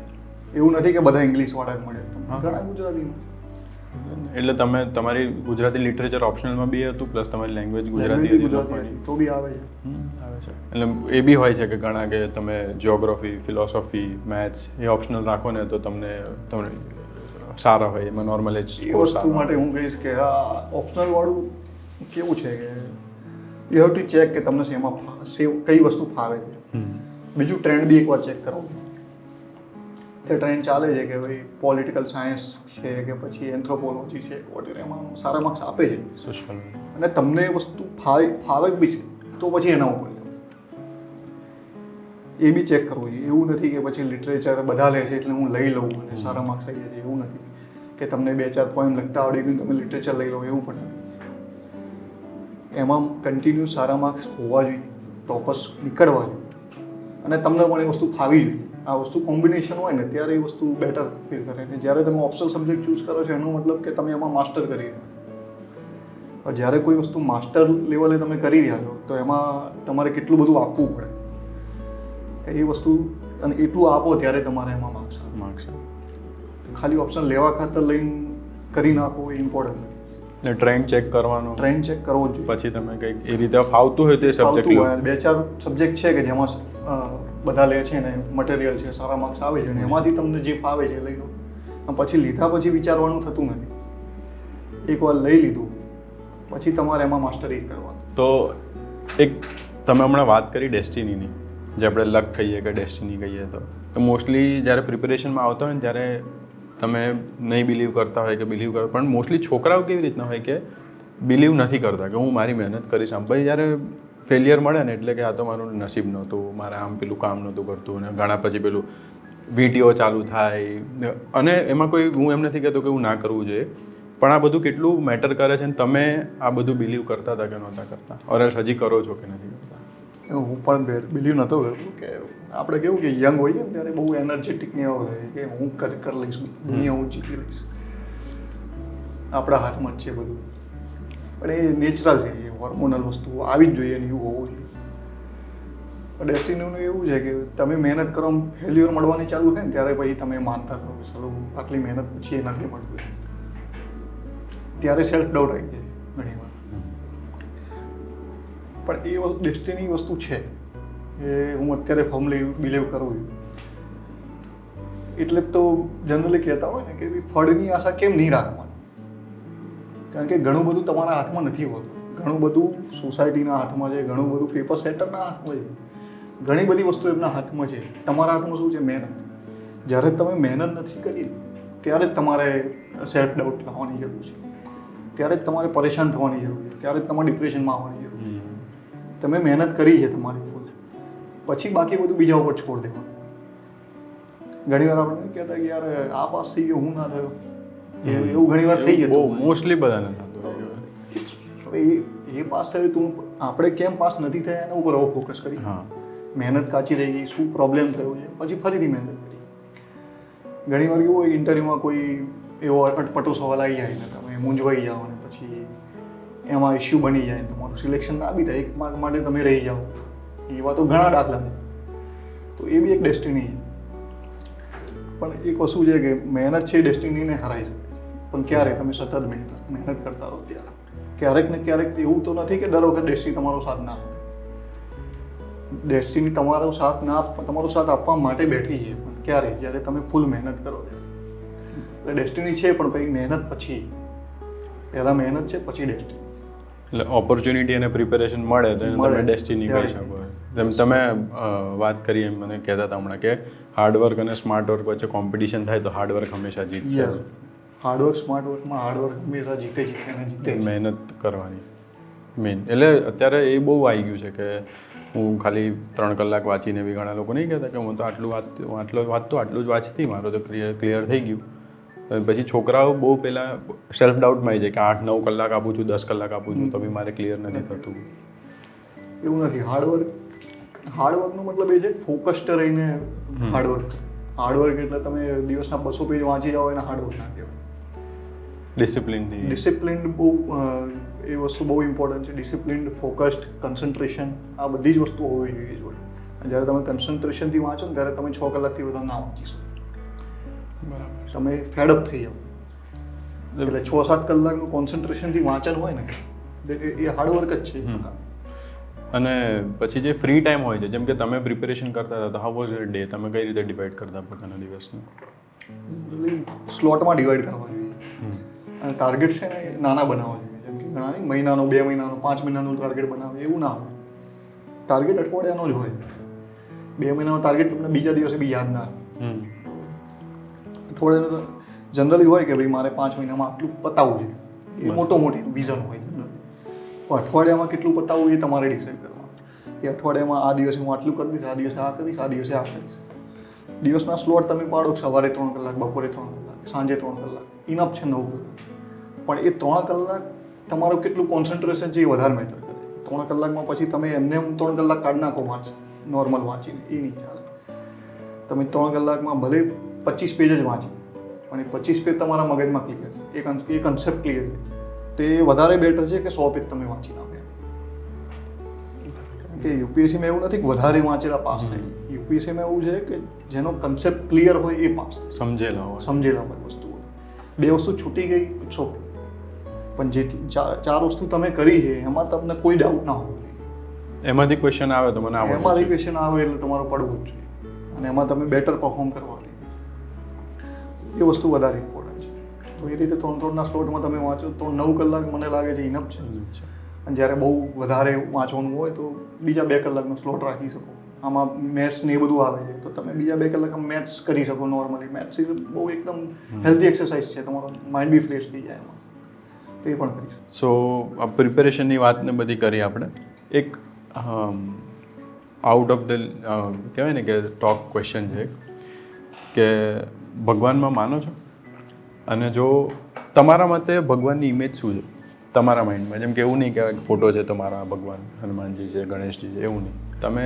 એવું નથી કે બધા ઇંગ્લિશવાળા જ મળે, ઘણા ગુજરાતીમાં. એટલે તમે તમારી ગુજરાતી લિટરેચર ઓપ્શનલમાં બી હતું, પ્લસ તમારી લેંગ્વેજ ગુજરાતી હતી તો બી આવે છે. એટલે એ બી હોય છે કે ઘણા કે તમે જિયોગ્રાફી, ફિલોસોફી, મેથ્સ એ ઓપ્શનલ રાખો ને તો તમને સારા હોય એમાં નોર્મલ જ. એ વસ્તુ માટે હું કહીશ કે આ ઓપ્શનલ વાળું કેવું છે કે યુ હેવ ટુ ચેક કે તમને શેમાં કઈ વસ્તુ ફાવે છે. બીજું ટ્રેન્ડ બી એકવાર ચેક કરો. તે ટ્રેન્ડ ચાલે છે કે ભાઈ પોલિટિકલ સાયન્સ છે કે પછી એન્થ્રોપોલોજી છે, વગેરે એમાં સારા માર્ક્સ આપે છે, અને તમને એ વસ્તુ ફાવે બી છે, તો પછી એના ઉપર એ બી ચેક કરવું જોઈએ. એવું નથી કે પછી લિટરેચર બધા લે છે એટલે હું લઈ લઉં અને સારા માર્ક્સ આવી જાય, એવું નથી. કે તમને 2-4 પોઈમ લખતા આવડી ગયું તમે લિટરેચર લઈ લો, એવું પણ નથી. એમાં કન્ટિન્યુ સારા માર્ક્સ હોવા જોઈએ, ટોપર્સ નીકળવા જોઈએ, અને તમને પણ એ વસ્તુ ફાવી જોઈએ. આ વસ્તુ કોમ્બિનેશન હોય ને ત્યારે એ વસ્તુ બેટર ફીલ કરે. ને જ્યારે તમે ઓપ્શનલ સબ્જેક્ટ ચૂઝ કરો છો એનો મતલબ કે તમે એમાં માસ્ટર કરી રહ્યા. જ્યારે કોઈ વસ્તુ માસ્ટર લેવલે તમે કરી રહ્યા છો તો એમાં તમારે કેટલું બધું આપવું પડે એ વસ્તુ, અને એટલું આપો ત્યારે તમારે એમાં માર્ક્સ ખાલી ઓપ્શન લેવા ખાતર લઈને કરી નાખો એ ઇમ્પોર્ટન્ટ નથી. એટલે ટ્રેન્ડ ચેક કરવાનો, ટ્રેન્ડ ચેક કરવો જ જોઈએ. પછી તમે કંઈક એ રીતે ફાવતું હોય તે સબ્જેક્ટ લો. 2-4 સબ્જેક્ટ છે કે જેમાં બધા લે છે ને મટીરિયલ છે, સારા માર્ક્સ આવે છે, અને એમાંથી તમને જે ફાવે છે લઈ લો. પછી લીધા પછી વિચારવાનું થતું નથી. એકવાર લઈ લીધું પછી તમારે એમાં માસ્ટરી કરવાનું. તો એક તમે હમણાં વાત કરી ડેસ્ટિનીની, જે આપણે લક કહીએ કે ડેસ્ટિની કહીએ, તો મોસ્ટલી જ્યારે પ્રિપેરેશનમાં આવતા હોય ને ત્યારે તમે નહીં બિલીવ કરતા હોય કે બિલીવ કરો, પણ મોસ્ટલી છોકરાઓ કેવી રીતના હોય કે બિલીવ નથી કરતા કે હું મારી મહેનત કરીશ આમ. પછી જ્યારે ફેલિયર મળે ને એટલે કે આ તો મારું નસીબ નહોતું, મારે આમ પેલું કામ નહોતું કરતું, અને ઘણા પછી પેલું વિડીયો ચાલુ થાય, અને એમાં કોઈ હું એમ નથી કહેતો કે હું ના કરવું જોઈએ, પણ આ બધું કેટલું મેટર કરે છે, ને તમે આ બધું બિલીવ કરતા હતા કે નહોતા કરતા, ઓર એલ્સ હજી કરો છો કે નથી કરતા? હું પણ બિલીવ નહોતો કરતો કે આપણે કેવું કે યંગ હોઈએ ને ત્યારે બહુ એનર્જેટિક ને એવું થાય કે હું કરી લઈશ, દુનિયા હું જીતી લઈશ, આપણા હાથમાં જ છે બધું. પણ એ નેચરલ છે, એ હોર્મોનલ વસ્તુ આવી જ જોઈએ ને એવું હોવું જોઈએ. પણ ડેસ્ટિનીનું એવું છે કે તમે મહેનત કરો, ફેલ્યુઅર મળવાની ચાલુ થાય ને ત્યારે પછી તમે માનતા કરો કે ચાલો આટલી મહેનત પછી એ નથી મળતું, ત્યારે સેલ્ફ ડાઉટ આવી જાય ઘણી વાર. પણ એ ડેસ્ટિની વસ્તુ છે એ હું અત્યારે ફર્મલી બિલીવ કરું છું. એટલે જ તો જનરલી કહેતા હોય ને કે ફળની આશા કેમ નહીં રાખવાની, કારણ કે ઘણું બધું તમારા હાથમાં નથી હોતું, ઘણું બધું સોસાયટીના હાથમાં છે, ઘણું બધું પેપર સેટરના હાથમાં છે, ઘણી બધી વસ્તુ એમના હાથમાં છે. તમારા હાથમાં શું છે? મહેનત. જ્યારે તમે મહેનત નથી કરી ત્યારે જ તમારે સેલ્ફ ડાઉટ લાવવાની જરૂર છે, ત્યારે જ તમારે પરેશાન થવાની જરૂર છે, ત્યારે જ તમારે ડિપ્રેશનમાં આવવાની જરૂર છે. તમે મહેનત કરી છે તમારી ફૂલ, પછી બાકી બધું બીજા ઉપર છોડ દેવાનું. ઘણી વાર આપણે કહેતા કે યાર આ પાસ થઈ ગયો, હું ના થયો, એવું ઘણી વાર થઈ જતું, મોસ્ટલી બધાને થતું. હવે એ પાસ થયું તું, આપણે કેમ પાસ નથી થયા એના ઉપર ફોકસ કરી. મહેનત કાચી રહી ગઈ, શું પ્રોબ્લેમ થયો છે, પછી ફરીથી મહેનત કરી. ઘણી વાર કેવું હોય, ઇન્ટરવ્યૂમાં કોઈ એવો અટપટો સવાલ આવી જાય ને તમે મૂંઝવાઈ જાઓ ને પછી એમાં ઇસ્યુ બની જાય, તમારું સિલેક્શન ના બી થાય, 1 માર્ક માટે તમે રહી જાઓ. એવા તો ઘણા દાખલા છે. તો એ બી એક ડેસ્ટિની છે. પણ એક વસ્તુ છે કે મહેનત છે ડેસ્ટિનીને હરાઈ શકે, પણ ક્યારે તમે સતત મહેનત કરતા રહો ત્યારે. ક્યારેક ને ક્યારેક એવું તો નથી કે દર વખત ડેસ્ટિની તમારો સાથ ના આપે. ડેસ્ટિની તમારો સાથ આપવા માટે બેઠી છે, પણ ક્યારે? જ્યારે તમે ફૂલ મહેનત કરો. એટલે ડેસ્ટિની છે પણ પછી મહેનત પછી, પહેલાં મહેનત છે પછી ડેસ્ટિની. એટલે ઓપોર્ચ્યુનિટી અને પ્રિપેરેશન મળે તો તમે ડેસ્ટિની કહી શકો. જેમ તમે વાત કરી એમ મને કહેતા હતા હમણાં કે હાર્ડવર્ક અને સ્માર્ટ વર્ક વચ્ચે કોમ્પિટિશન થાય તો હાર્ડવર્ક હંમેશા જીતશે. હાર્ડવર્ક સ્માર્ટ વર્કમાં હાર્ડવર્ક હંમેશા જીતે. મહેનત કરવાની મેઇન. એટલે અત્યારે એ બહુ આવી ગયું છે કે હું ખાલી 3 કલાક વાંચીને બી, ઘણા લોકો નહીં કહેતા કે હું તો આટલું જ વાંચતી, મારું તો ક્લિયર થઈ ગયું. પછી છોકરાઓ બહુ પહેલાં સેલ્ફ ડાઉટમાં આવી જાય કે 8-9 કલાક આપું છું, 10 કલાક આપું છું તો બી મારે ક્લિયર નથી થતું. એવું નથી. હાર્ડવર્કનો મતલબ એ છે ફોકસ્ડ રહીને હાર્ડવર્ક. હાર્ડવર્ક એટલે તમે દિવસના 200 પેજ વાંચી જાઓ એને હાર્ડવર્ક ના કહેવાય. ડિસિપ્લિન બહુ એ વસ્તુ બહુ ઇમ્પોર્ટન્ટ છે. ડિસિપ્લિન, ફોકસ્ડ, કન્સન્ટ્રેશન, આ બધી જ વસ્તુ હોવી જોઈએ જોડે. જ્યારે તમે કન્સન્ટ્રેશનથી વાંચો ને ત્યારે તમે 6 કલાકથી વધારે ના વાંચી શકો. બરાબર. તમે ફેડઅપ થઈ જાઓ. એટલે 6-7 કલાકનું કોન્સન્ટ્રેશનથી વાંચન હોય ને એ હાર્ડવર્ક જ છે. અને પછી જે ફ્રી ટાઈમ હોય છે, જેમ કે તમે પ્રિપેરેશન કરતા હતા તો હાઉ વોઝ યોર ડે? તમે કઈ રીતે ડિવાઈડ કરતા પોતાના દિવસને? સ્લોટમાં ડિવાઈડ કરવા જોઈએ. અને ટાર્ગેટ છે ને એ નાના બનાવવા જોઈએ. જેમ કે ઘણા નહીં, મહિનાનો, 2 મહિનાનો, 5 મહિનાનું ટાર્ગેટ બનાવે એવું ના હોય. ટાર્ગેટ અઠવાડિયાનો જ હોય. 2 મહિનાનો ટાર્ગેટ તમને બીજા દિવસે બી યાદ ના રહે. અઠવાડિયાનો જનરલી હોય કે ભાઈ મારે 5 મહિનામાં આટલું પતાવવું છે, એ મોટી વિઝન હોય જનરલી. પણ અઠવાડિયામાં કેટલું પતાવવું એ તમારે ડિસાઈડ કરવાનું. એ અઠવાડિયામાં આ દિવસે હું આટલું કરી દઈશ, આ દિવસે આ કરીશ, આ દિવસે આ કરીશ. દિવસના સ્લોટ તમે પાડો, સવારે 3 કલાક, બપોરે 3 કલાક, સાંજે 3 કલાક, ઇનફ છે 9 કલાક. પણ એ 3 કલાક તમારું કેટલું કોન્સન્ટ્રેશન છે એ વધારે મેટર કરે. 3 કલાકમાં પછી તમે એમને 3 કલાક કાઢી નાખો નોર્મલ વાંચીને, એ નહીં ચાલે. તમે 3 કલાકમાં ભલે 25 પેજ જ વાંચી, પણ એ 25 પેજ તમારા મગજમાં ક્લિયર છે, એ કન્સેપ્ટ ક્લિયર છે, તો એ વધારે બેટર છે કે 100 પેજ તમે વાંચી નાખો. કારણ કે યુપીએસસીમાં એવું નથી કે વધારે વાંચેલા પાસ થાય. યુપીએસસીમાં એવું છે કે જેનો કન્સેપ્ટ ક્લિયર હોય એ પાસ થાય. સમજેલા હોય વસ્તુઓ. 2 વસ્તુ છૂટી ગઈ ઇટ્સ ઓકે, પણ જે 4 વસ્તુ તમે કરી છે એમાં તમને કોઈ ડાઉટ ના હોવો જોઈએ. એમાંથી ક્વેશ્ચન આવે તો મને આવડે. એમાંથી ક્વેશ્ચન આવે એટલે તમારું પડવું જ જોઈએ અને એમાં તમે બેટર પરફોર્મ કરવા જોઈએ. એ વસ્તુ વધારે ઇમ્પોર્ટન્ટ છે. તો એ રીતે 3-3ના સ્લોટમાં તમે વાંચો તો 9 કલાક મને લાગે છે ઇનફ છે. અને જ્યારે બહુ વધારે વાંચવાનું હોય તો બીજા 2 કલાકનો સ્લોટ રાખી શકો. આમાં મેથ્સ ને એ બધું આવે છે તો તમે બીજા 2 કલાક મેથ્સ કરી શકો. નોર્મલી મેથ્સ એ બહુ એકદમ હેલ્ધી એક્સરસાઇઝ છે, તમારો માઇન્ડ બી ફ્રેશ થઈ જાય એમાં, તો એ પણ કરી શકો. સો પ્રિપેરેશનની વાતને બધી કરી આપણે. એક આઉટ ઓફ ધ કહેવાય ને કે ટોક ક્વેશ્ચન છે કે ભગવાનમાં માનો છો? અને જો તમારા મતે ભગવાનની ઇમેજ શું છે તમારા માઇન્ડમાં? જેમ કે એવું નહીં કે ફોટો છે તમારા ભગવાન, હનુમાનજી છે, ગણેશજી છે, એવું નહીં. તમે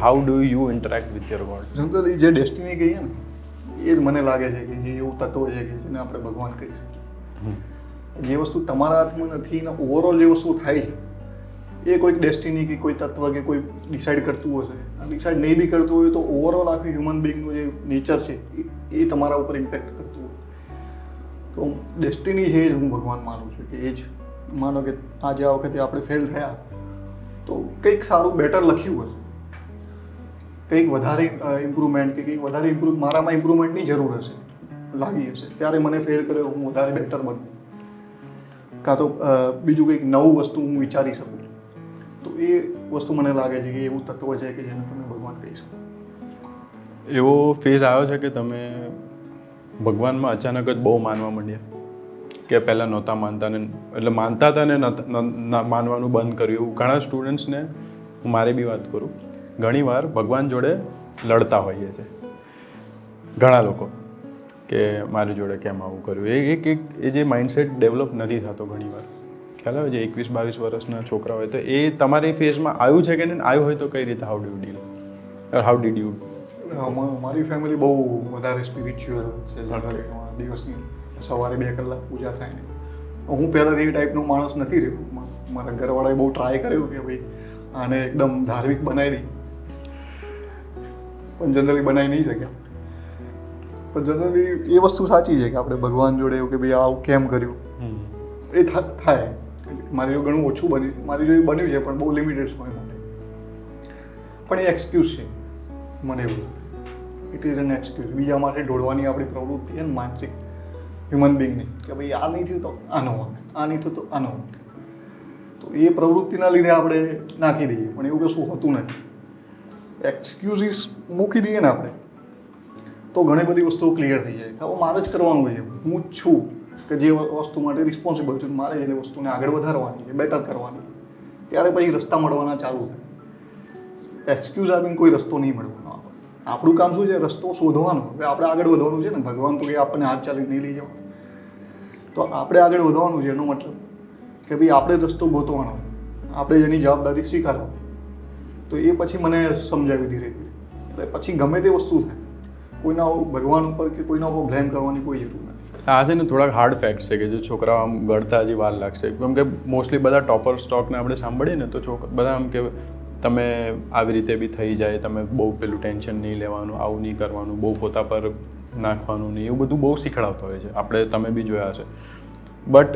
how do you interact with your God? Generally જે ડેસ્ટિની કહીએ ને એ જ મને લાગે છે કે જે એવું તત્વ છે કે જેને આપણે ભગવાન કહી શકીએ. જે વસ્તુ તમારા હાથમાં નથી ને ઓવરઓલ જે વસ્તુ થાય છે એ કોઈક ડેસ્ટિની કે કોઈ તત્વ કે કોઈ ડિસાઇડ કરતું હશે. ડિસાઇડ નહીં બી કરતું હોય તો ઓવરઓલ આખું હ્યુમન બિંગનું જે નેચર છે એ તમારા ઉપર ઇમ્પેક્ટ કરતું હોય. તો ડેસ્ટિની છે એ જ હું ભગવાન માનું છું કે એ જ માનો કે આજે આ વખતે આપણે ફેલ થયા તો કંઈક સારું બેટર લખ્યું હશે, કંઈક વધારે ઇમ્પ્રુવમેન્ટ કે કંઈક વધારે મારામાં ઇમ્પ્રુવમેન્ટની જરૂર હશે, લાગી હશે, ત્યારે મને ફેલ કર્યો હું વધારે બેટર બનું, કાં તો બીજું કંઈક નવું વસ્તુ હું વિચારી શકું. તો એ વસ્તુ મને લાગે છે કે એવું તત્વ છે કે જેને તમે ભગવાન કહી શકો. એવો ફેઝ આવ્યો છે કે તમે ભગવાનમાં અચાનક જ બહુ માનવા માંડ્યા કે પહેલાં નહોતા માનતા ને એટલે માનતા હતા ને માનવાનું બંધ કર્યું? એવું ઘણા સ્ટુડન્ટ્સને હું મારી બી વાત કરું, ઘણીવાર ભગવાન જોડે લડતા હોઈએ છે ઘણા લોકો કે મારી જોડે કેમ આવું કર્યું. એ જે માઇન્ડસેટ ડેવલપ નથી થતો ઘણીવાર. ખ્યાલ આવે જે 21-22 વર્ષના છોકરા હોય તો એ તમારી ફેઝમાં આવ્યું છે કે નહીં? આવ્યું હોય તો કઈ રીતે? How do deal how did you? મારી ફેમિલી બહુ વધારે સ્પિરિચ્યુઅલ છે. દિવસની સવારે 2 કલાક પૂજા થાય ને હું પહેલાંથી એ ટાઈપનો માણસ નથી રહ્યો. મારા ઘરવાળાએ બહુ ટ્રાય કર્યું કે ભાઈ આને એકદમ ધાર્મિક બનાવી દઈ, પણ જનરલી બનાવી નહીં શક્યા. પણ જનરલી એ વસ્તુ સાચી છે કે આપણે ભગવાન જોડે એવું કે ભાઈ આવું કેમ કર્યું એ થાય. મારી જો ઘણું ઓછું બન્યું, મારી જો એ બન્યું છે પણ બહુ લિમિટેડ સમય માટે. પણ એ એક્સક્યુઝ છે મને એવું. It is an excuse. બીજા માટે ઢોળવાની આપણી પ્રવૃત્તિ છે ને માનસિક હ્યુમન બિંગની કે ભાઈ આ નહીં થયું તો આનો વાંક, આ નહીં થયું તો આનો વાંક. તો એ પ્રવૃત્તિના લીધે આપણે નાખી દઈએ, પણ એવું કશું હોતું નથી. એક્સક્યુઝિસ મૂકી દઈએ ને આપણે તો ઘણી બધી વસ્તુઓ ક્લિયર થઈ જાય. હવે મારે જ કરવાનું છે, હું જ છું કે જે વસ્તુ માટે રિસ્પોન્સિબલ છું, મારે એ વસ્તુને આગળ વધારવાની છે, બેટર કરવાની છે. ત્યારે પછી રસ્તા મળવાના ચાલુ થાય. એક્સક્યુઝ આપીને કોઈ રસ્તો નહીં મળવાનો. આપણું કામ શું છે? રસ્તો શોધવાનો. હવે આપણે આગળ વધવાનું છે ને. ભગવાન તો કે આપણને હાથ ચાલી નહીં લઈ જવાનું. તો આપણે આગળ વધવાનું છે એનો મતલબ કે ભાઈ આપણે રસ્તો ગોતવાનો, આપણે જેની જવાબદારી સ્વીકારવાની. તો એ પછી મને સમજાવ્યું ધીરે ધીરે. એટલે પછી ગમે તે વસ્તુ થાય કોઈના ભગવાન ઉપર કે કોઈના ઉપર બ્લેમ કરવાની કોઈ જરૂર નથી. આ છે ને થોડાક હાર્ડ ફેક્ટ્સ છે કે જે છોકરાઓ આમ ગળતા હજી વાર લાગશે. કેમ કે મોસ્ટલી બધા ટોપર સ્ટોકને આપણે સાંભળીએ ને તો બધા આમ કે તમે આવી રીતે બી થઈ જાય, તમે બહુ પેલું ટેન્શન નહીં લેવાનું, આવું નહીં કરવાનું, બહુ પોતા પર નાખવાનું નહીં, એવું બધું બહુ શીખડાવતા હોય છે. આપણે તમે બી જોયા હશે. બટ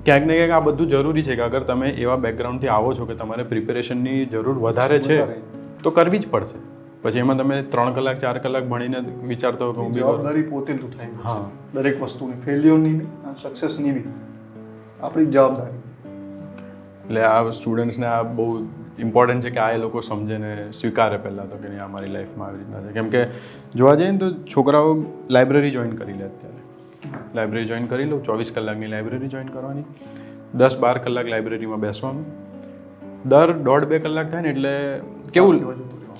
ક્યાંક ને ક્યાંક આ બધું જરૂરી છે કે અગર તમે એવા બેકગ્રાઉન્ડથી આવો છો કે તમારે પ્રિપેરેશનની જરૂર વધારે છે તો કરવી જ પડશે. પછી એમાં તમે 3 કલાક 4 કલાક ભણીને વિચારતો હો જવાબદારી પોતે જ ઉઠાવી. હા, દરેક વસ્તુની, ફેલ્યોરની બી સક્સેસની બી આપણી જવાબદારી. એટલે આ સ્ટુડન્ટ્સને આ બહુ ઇમ્પોર્ટન્ટ છે કે આ એ લોકો સમજે ને સ્વીકારે પહેલાં તો કે નહીં અમારી લાઈફમાં આવી રીતના છે. કેમ કે જોવા જઈએ ને તો છોકરાઓ લાઇબ્રેરી જોઈન કરી લે. અત્યારે લાઇબ્રેરી જોઈન કરી લો, 24 કલાકની લાઇબ્રેરી જોઈન કરવાની, 10-12 કલાક લાઇબ્રેરીમાં બેસવાનું, દર 1.5-2 કલાક થાય ને એટલે કેવું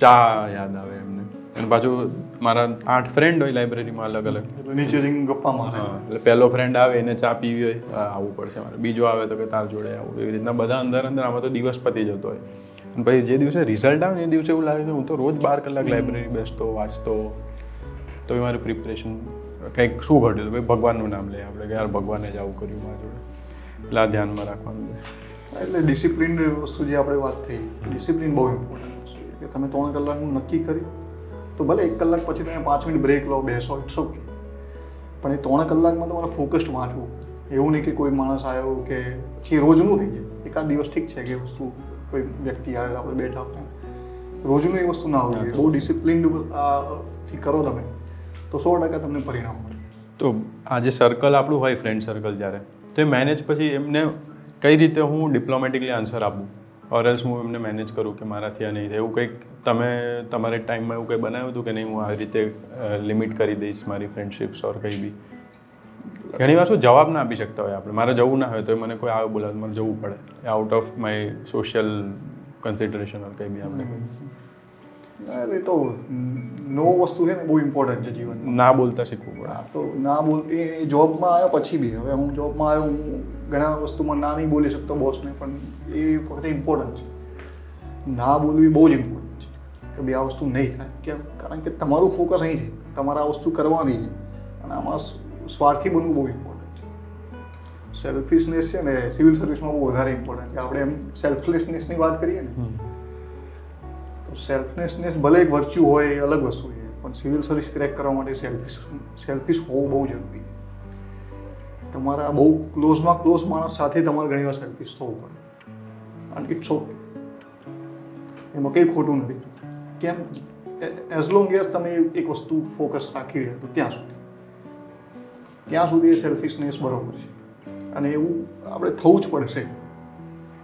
ચા યાદ આવે એમને. અને પાછું મારા 8 ફ્રેન્ડ હોય લાઇબ્રેરીમાં અલગ અલગ, નીચે જઈને ગપ્પા મારે. એટલે પહેલો ફ્રેન્ડ આવે એને ચા પીવી હોય, આવવું પડશે મારે. બીજો આવે તો કે તાર જોડે આવું. એવી રીતના બધા અંદર આમાં તો દિવસ પતી જતો હોય. અને પછી જે દિવસે રિઝલ્ટ આવે ને એ દિવસે એવું લાગે કે હું તો રોજ 12 કલાક લાઇબ્રેરી બેસતો, વાંચતો, તો એ મારું પ્રિપરેશન કંઈક શું ઘટ્યું? ભાઈ ભગવાનનું નામ લઈએ આપણે કે યાર ભગવાને જ આવું કર્યું મારા જોડે. એટલે આ ધ્યાનમાં રાખવાનું છે. એટલે ડિસિપ્લિન વસ્તુ જે આપણે વાત થઈ, ડિસિપ્લિન બહુ ઇમ્પોર્ટન્ટ વસ્તુ છે કે તમે 3 કલાકનું નક્કી કર્યું તો ભલે 1 કલાક પછી તમે 5 મિનિટ બ્રેક લો, બેસો, ઇટ્સ ઓકે. પણ એ 3 કલાકમાં તમારે ફોકસ્ડ વાંચવું. એવું નહીં કે કોઈ માણસ આવ્યો કે પછી રોજનું થઈ જાય. એકાદ દિવસ ઠીક છે કે વસ્તુ કોઈ વ્યક્તિ આવે આપણે બેઠા હોય, રોજનું એ વસ્તુ ના હોવી જોઈએ. બહુ ડિસિપ્લિન્ડ થી કરો તમે તો 100% તમને પરિણામ મળે. તો આ જે સર્કલ આપણું હોય, ફ્રેન્ડ સર્કલ, જ્યારે તો એ મેનેજ પછી એમને કઈ રીતે હું ડિપ્લોમેટિકલી આન્સર આપું ઓર એલ્સ હું એમને મેનેજ કરું કે મારાથી આ નહીં થાય? એવું કંઈક તમે તમારે ટાઈમમાં એવું કંઈ બનાવ્યું હતું કે નહીં હું આવી રીતે લિમિટ કરી દઈશ મારી ફ્રેન્ડશિપ્સ ઓર કંઈ બી? ઘણી વાર શું જવાબ ના આપી શકતા હોય આપણે. મારે જવું ના હોય તો મને કોઈ આવે બોલાવે, મારે જવું પડે, out of my social consideration or કંઈ બી આપણે એટલે તો નો વસ્તુ છે ને બહુ ઇમ્પોર્ટન્ટ છે જીવનમાં. ના બોલતા શીખવું પડે. હા તો ના બોલ એ જોબમાં આવ્યો પછી બી હવે હું જોબમાં આવ્યો હું ઘણા વસ્તુમાં ના નહીં બોલી શકતો બોસને, પણ એ વખતે ઇમ્પોર્ટન્ટ છે. ના બોલવી બહુ જ ઇમ્પોર્ટન્ટ છે કે ભાઈ આ વસ્તુ નહીં થાય. કેમ? કારણ કે તમારું ફોકસ અહીં છે, તમારે આ વસ્તુ કરવાની છે અને આમાં સ્વાર્થી બનવું બહુ ઇમ્પોર્ટન્ટ છે. સેલ્ફિશનેસ છે ને સિવિલ સર્વિસમાં બહુ વધારે ઇમ્પોર્ટન્ટ છે. આપણે એમ સેલ્ફલેસનેસની વાત કરીએ ને તો સેલ્ફલેસનેસ ભલે એક વર્ચ્યુ હોય એ અલગ વસ્તુ છે, પણ સિવિલ સર્વિસ ક્રેક કરવા માટે સેલ્ફિશ હોવું બહુ જરૂરી છે. તમારા બહુ ક્લોઝમાં ક્લોઝ માણસ સાથે તમારે ઘણી વાર સેલ્ફિશ થવું પડે અને ઇટ્સ ઓકે, એમાં કંઈ ખોટું નથી. કેમ? એઝ લોંગ એઝ તમે એક વસ્તુ ફોકસ રાખી રહ્યા છો ત્યાં સુધી એ સેલ્ફિશનેસ બરોબર છે અને એવું આપણે થવું જ પડશે.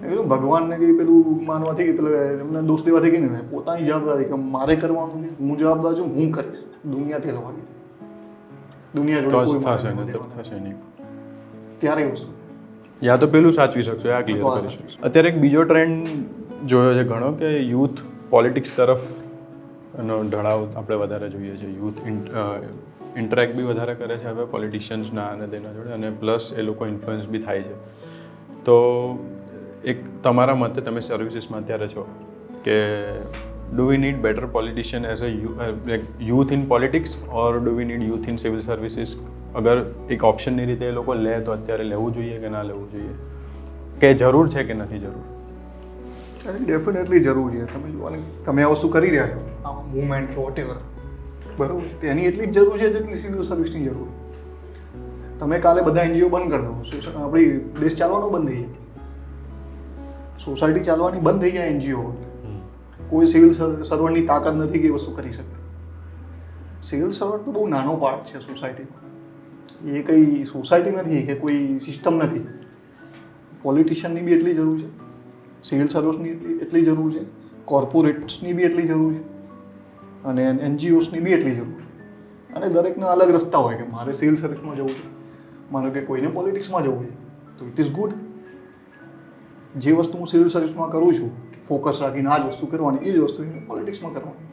પેલું ભગવાનને કંઈ પેલું માનવાથી કે પેલું એમને દોષ દેવાથી કંઈ નહીં, પોતાની જવાબદારી કે મારે કરવાનું છે, હું જવાબદાર છું, હું કરીશ. દુનિયાથી લવાડી દુનિયા જોડે કોઈ થશે ને તો થશે નહીં. ત્યારે એ વસ્તુ યા તો પેલું સાચવી શકશો, આ ક્લિયર કરી શકશો. અત્યારે એક બીજો ટ્રેન્ડ જોયો છે ઘણો કે યુથ પોલિટિક્સ તરફ એનો ઢળાવ આપણે વધારે જોઈએ છે. યુથ ઇન્ટરેક્ટ બી વધારે કરે છે હવે પોલિટિશિયન્સના અને તેના જોડે, અને પ્લસ એ લોકો ઇન્ફ્લુઅન્સ બી થાય છે. તો એક તમારા મતે તમે સર્વિસીસમાં અત્યારે છો કે do we need better politician as a youth in politics or do we need youth in civil services? અગર એક ઓપ્શનની રીતે એ લોકો લે તો અત્યારે લેવું જોઈએ કે ના લેવું જોઈએ, કે જરૂર છે કે નથી જરૂર? ડેફિનેટલી જરૂર છે. તમે જુઓ ને, તમે આ વસ્તુ કરી રહ્યા છો, આ મૂવમેન્ટ કે વોટ એવર, બરાબર, તેની એટલી જ જરૂર છે જેટલી સિવિલ સર્વિસની જરૂર. તમે કાલે બધા એનજીઓ બંધ કરી દો, આપણી દેશ ચાલવાનો બંધ થઈ જાય, સોસાયટી ચાલવાની બંધ થઈ જાય એનજીઓ. કોઈ સિવિલ સર્વન્ટની તાકાત નથી કે એ વસ્તુ કરી શકે. સિવિલ સર્વન્ટ તો બહુ નાનો પાર્ટ છે સોસાયટીમાં. એ કંઈ સોસાયટી નથી કે કોઈ સિસ્ટમ નથી. પોલિટિશિયનની બી એટલી જરૂર છે, સિવિલ સર્વિસની એટલી જરૂર છે, કોર્પોરેટ્સની બી એટલી જરૂર છે અને એનજીઓસની બી એટલી જરૂર છે. અને દરેકના અલગ રસ્તા હોય કે મારે સિવિલ સર્વિસમાં જવું છે, માનો કે કોઈને પોલિટિક્સમાં જવું છે, તો ઇટ ઇઝ ગુડ. જે વસ્તુ હું સિવિલ સર્વિસમાં કરું છું, ફોકસ રાખીને આ જ વસ્તુ કરવાની, એ જ વસ્તુ પોલિટિક્સમાં કરવાની.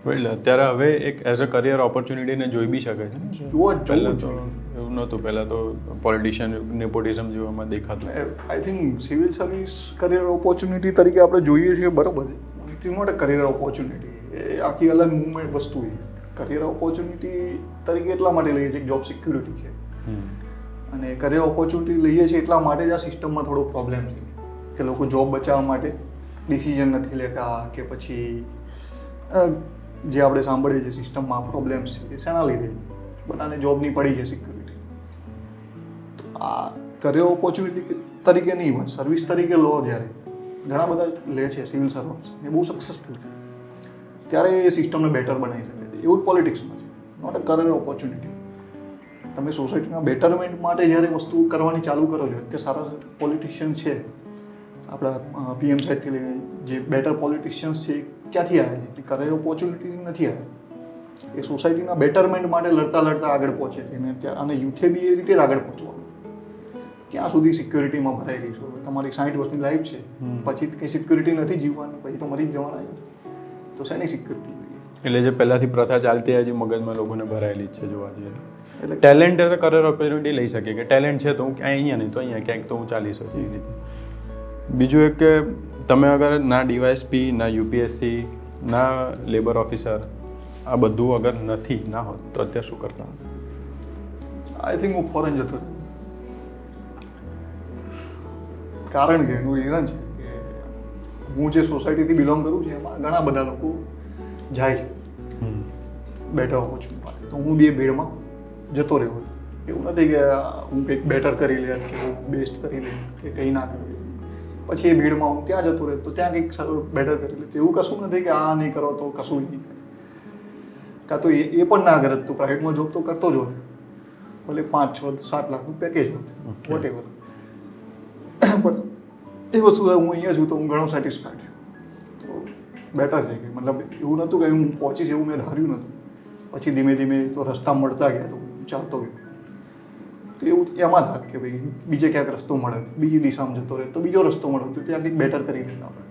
એટલે અત્યારે હવે એક એઝ અ કરિયર ઓપોર્ચ્યુનિટીને જોઈ બી શકે છે. પહેલાં તો એવું નહોતું, પહેલાં તો પોલિટિશિયન નેપોટિઝમ જેવામાં દેખાતું. I think civil service career opportunity તરીકે આપણે જોઈએ છીએ, બરાબર છે. It is not a career opportunity, એ આખી અલગ મૂવમેન્ટ વસ્તુ છે. કરિયર ઓપોર્ચ્યુનિટી તરીકે એટલા માટે લઈએ છીએ કે જોબ સિક્યુરિટી છે, અને કરિયર ઓપોર્ચ્યુનિટી લઈએ છીએ એટલા માટે જ આ સિસ્ટમમાં થોડો પ્રોબ્લેમ છે કે લોકો જોબ બચાવવા માટે ડિસિઝન નથી લેતા, કે પછી જે આપણે સાંભળીએ છીએ સિસ્ટમમાં પ્રોબ્લેમ્સ છે, શેના લીધે બધાને જોબની પડી છે સિક્યુરિટી. તો આ કરિયર ઓપોર્ચ્યુનિટી તરીકે નહીં પણ સર્વિસ તરીકે લો, જ્યારે ઘણા બધા લે છે સિવિલ સર્વન્ટ્સ, એ બહુ સક્સેસફુલ છે, ત્યારે એ સિસ્ટમને બેટર બનાવી શકે છે. એવું જ પોલિટિક્સમાં છે, નોટ અ કરિયર ઓપોર્ચ્યુનિટી. તમે સોસાયટીના બેટરમેન્ટ માટે જ્યારે વસ્તુ કરવાની ચાલુ કરો છો, તે સારા પોલિટિશિયન છે આપણા પીએમ સાહેબથી લઈને જે બેટર પોલિટિશિયન્સ છે, ક્યાંથી આવે છે? કરિયર ઓપોર્ચ્યુનિટી નથી આવે. એ સોસાયટીના બેટરમેન્ટ માટે લડતા આગળ પહોંચે છે, અને ત્યાં અને યુથે બી એ રીતે જ આગળ પહોંચવાનું. ક્યાં સુધી સિક્યોરિટીમાં ભરાઈ રહીશું? તમારી 60 વર્ષની લાઈફ છે, પછી કંઈ સિક્યોરિટી નથી જીવવાની, પછી તો મરી જ જવાના છે, તો શેની સિક્યોરિટી જોઈએ? એટલે જે પહેલાંથી પ્રથા ચાલતી હજી મગજમાં લોકોને ભરાયેલી જ છે જોવા જઈએ. એટલે talent as a career opportunity લઈ શકીએ કે ટેલેન્ટ છે તો હું અહીંયા નહીં તો અહીંયા ક્યાંક તો હું ચાલી શકું એવી રીતે. બીજું એક કે તમે અગર ના ડીવાયએસપી, ના યુપીએસસી, ના લેબર ઓફિસર, આ બધું અગર ના હોત તો અત્યારે શું કરતા? આઈ થિંક હું ફોરેન જતો રહ્યો. કારણ કે એનું રીઝન છે કે હું જે સોસાયટીથી બિલોંગ કરું છું એમાં ઘણા બધા લોકો જાય છે બેટર ઓપોર્ચ્યુનિટી માટે, તો હું બે ભીડમાં જતો રહ્યો. એવું નથી કે હું કંઈક બેટર કરી લે કે હું બેસ્ટ કરી લે કે કંઈ ના કરી લે, પછી એ ભીડમાં હું ત્યાં જતો રહ્યો તો ત્યાં કંઈક બેટર કરી લે. એવું કશું નથી કે આ નહીં કરો તો કશું નહીં થાય. કાં તો એ પણ ના કરે તો પ્રાઇવેટમાં જોબ તો કરતો જ હોત, ભલે 5-6-7 લાખનું પેકેજ હોત, વોટ એવર. પણ એ વસ્તુ હું અહીંયા છું તો હું ઘણો સેટિસ્ફાઈડ છું, તો બેટર છે કે મતલબ એવું નહોતું કે હું પહોંચીશ એવું મેં ધાર્યું નહોતું. પછી ધીમે ધીમે તો રસ્તા મળતા ગયા તો હું ચાલતો ગયો. તો એવું એમાં થાત કે ભાઈ બીજે ક્યાંક રસ્તો મળે, બીજી દિશામાં જતો રહે તો બીજો રસ્તો મળે, તો ત્યાં કંઈક બેટર કરી લેતા આપણે.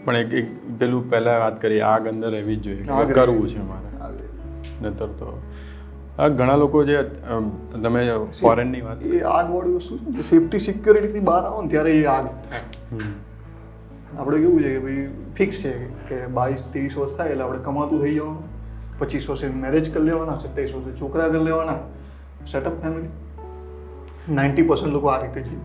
પણ એક પેલું પહેલાં વાત કરીએ આગ અંદર રહેવી જ જોઈએ આગ કે કરવું છે મારે નહીતર તો આ ઘણા લોકો જે તમે ફોરેનની વાત એ આગવાળી વસ્તુ છે કે સેફ્ટી સિક્યોરિટીથી બહાર આવો ને ત્યારે એ આગ થાય. આપણે કેવું છે કે ભાઈ ફિક્સ છે કે 22-23 વર્ષ થાય એટલે આપણે કમાતું થઈ જવાનું, 25 વર્ષે મેરેજ કરી લેવાના, 27 વર્ષે છોકરા કરી લેવાના, સેટઅપ ફેમિલી. 90% લોકો આ રીતે જીવે.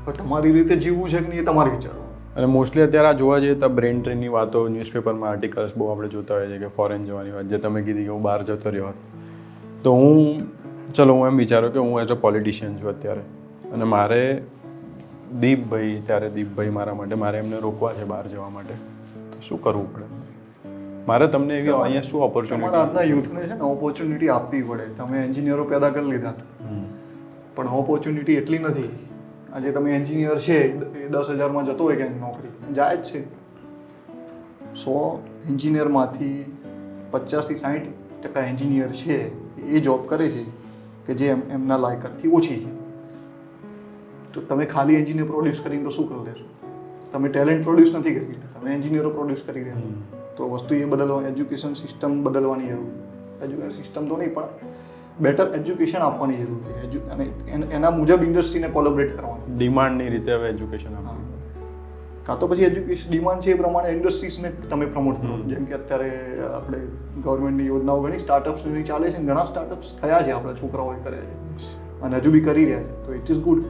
પણ તમારી રીતે જીવવું છે કે નહીં એ તમારે વિચારવાનું. અને મોસ્ટલી અત્યારે આ જોવા જઈએ તો બ્રેન ટ્રેનની વાતો ન્યૂઝપેપરમાં આર્ટિકલ્સ બહુ આપણે જોતા હોઈએ છીએ કે ફોરેન જવાની વાત, જે તમે કીધી કે હું બહાર જતો રહ્યો તો હું એમ વિચારું કે હું એઝ અ પોલિટિશિયન છું અત્યારે અને મારે દીપભાઈ મારા માટે મારે એમને રોકવા છે બહાર જવા માટે, તો શું કરવું પડે? મારે તમને એવી અહીંયા શું ઓપોર્ચ્યુનિટી? તમારા આજના યુથને છે ને ઓપોર્ચ્યુનિટી આપવી પડે. તમે એન્જિનિયરો પેદા કરી લીધા પણ ઓપોર્ચ્યુનિટી એટલી નથી. આજે તમે એન્જિનિયર છે એ 10,000માં જતો હોય ક્યાંક નોકરી જાય જ છે. 100 એન્જિનિયરમાંથી 50-60% એન્જિનિયર છે એ જોબ કરે છે કે જે એમના લાયકાતથી ઓછી છે. તો તમે ખાલી એન્જિનિયર પ્રોડ્યુસ કરીને તો શું કરી લેશો? તમે ટેલેન્ટ પ્રોડ્યુસ નથી કરી રહ્યા, તમે એન્જિનિયરો પ્રોડ્યુસ કરી રહ્યા. તો વસ્તુ એ બદલવા, એજ્યુકેશન સિસ્ટમ બદલવાની જરૂર. એજ્યુકેશન સિસ્ટમ તો નહીં પણ બેટર એજ્યુકેશન આપવાની જરૂર છે અને એના મુજબ ઇન્ડસ્ટ્રીને કોલેબરેટ કરવાની. ડિમાન્ડની રીતે હવે એજ્યુકેશન આપવું. કાં તો પછી એજ્યુકેશન ડિમાન્ડ છે એ પ્રમાણે ઇન્ડસ્ટ્રીઝને તમે પ્રમોટ કરો. જેમ કે અત્યારે આપણે ગવર્મેન્ટની યોજનાઓ ઘણી સ્ટાર્ટઅપ્સની ચાલે છે, ઘણા સ્ટાર્ટઅપ્સ થયા છે, આપણા છોકરાઓએ કર્યા છે અને હજુ બી કરી રહ્યા છે, તો ઇટ ઇઝ ગુડ.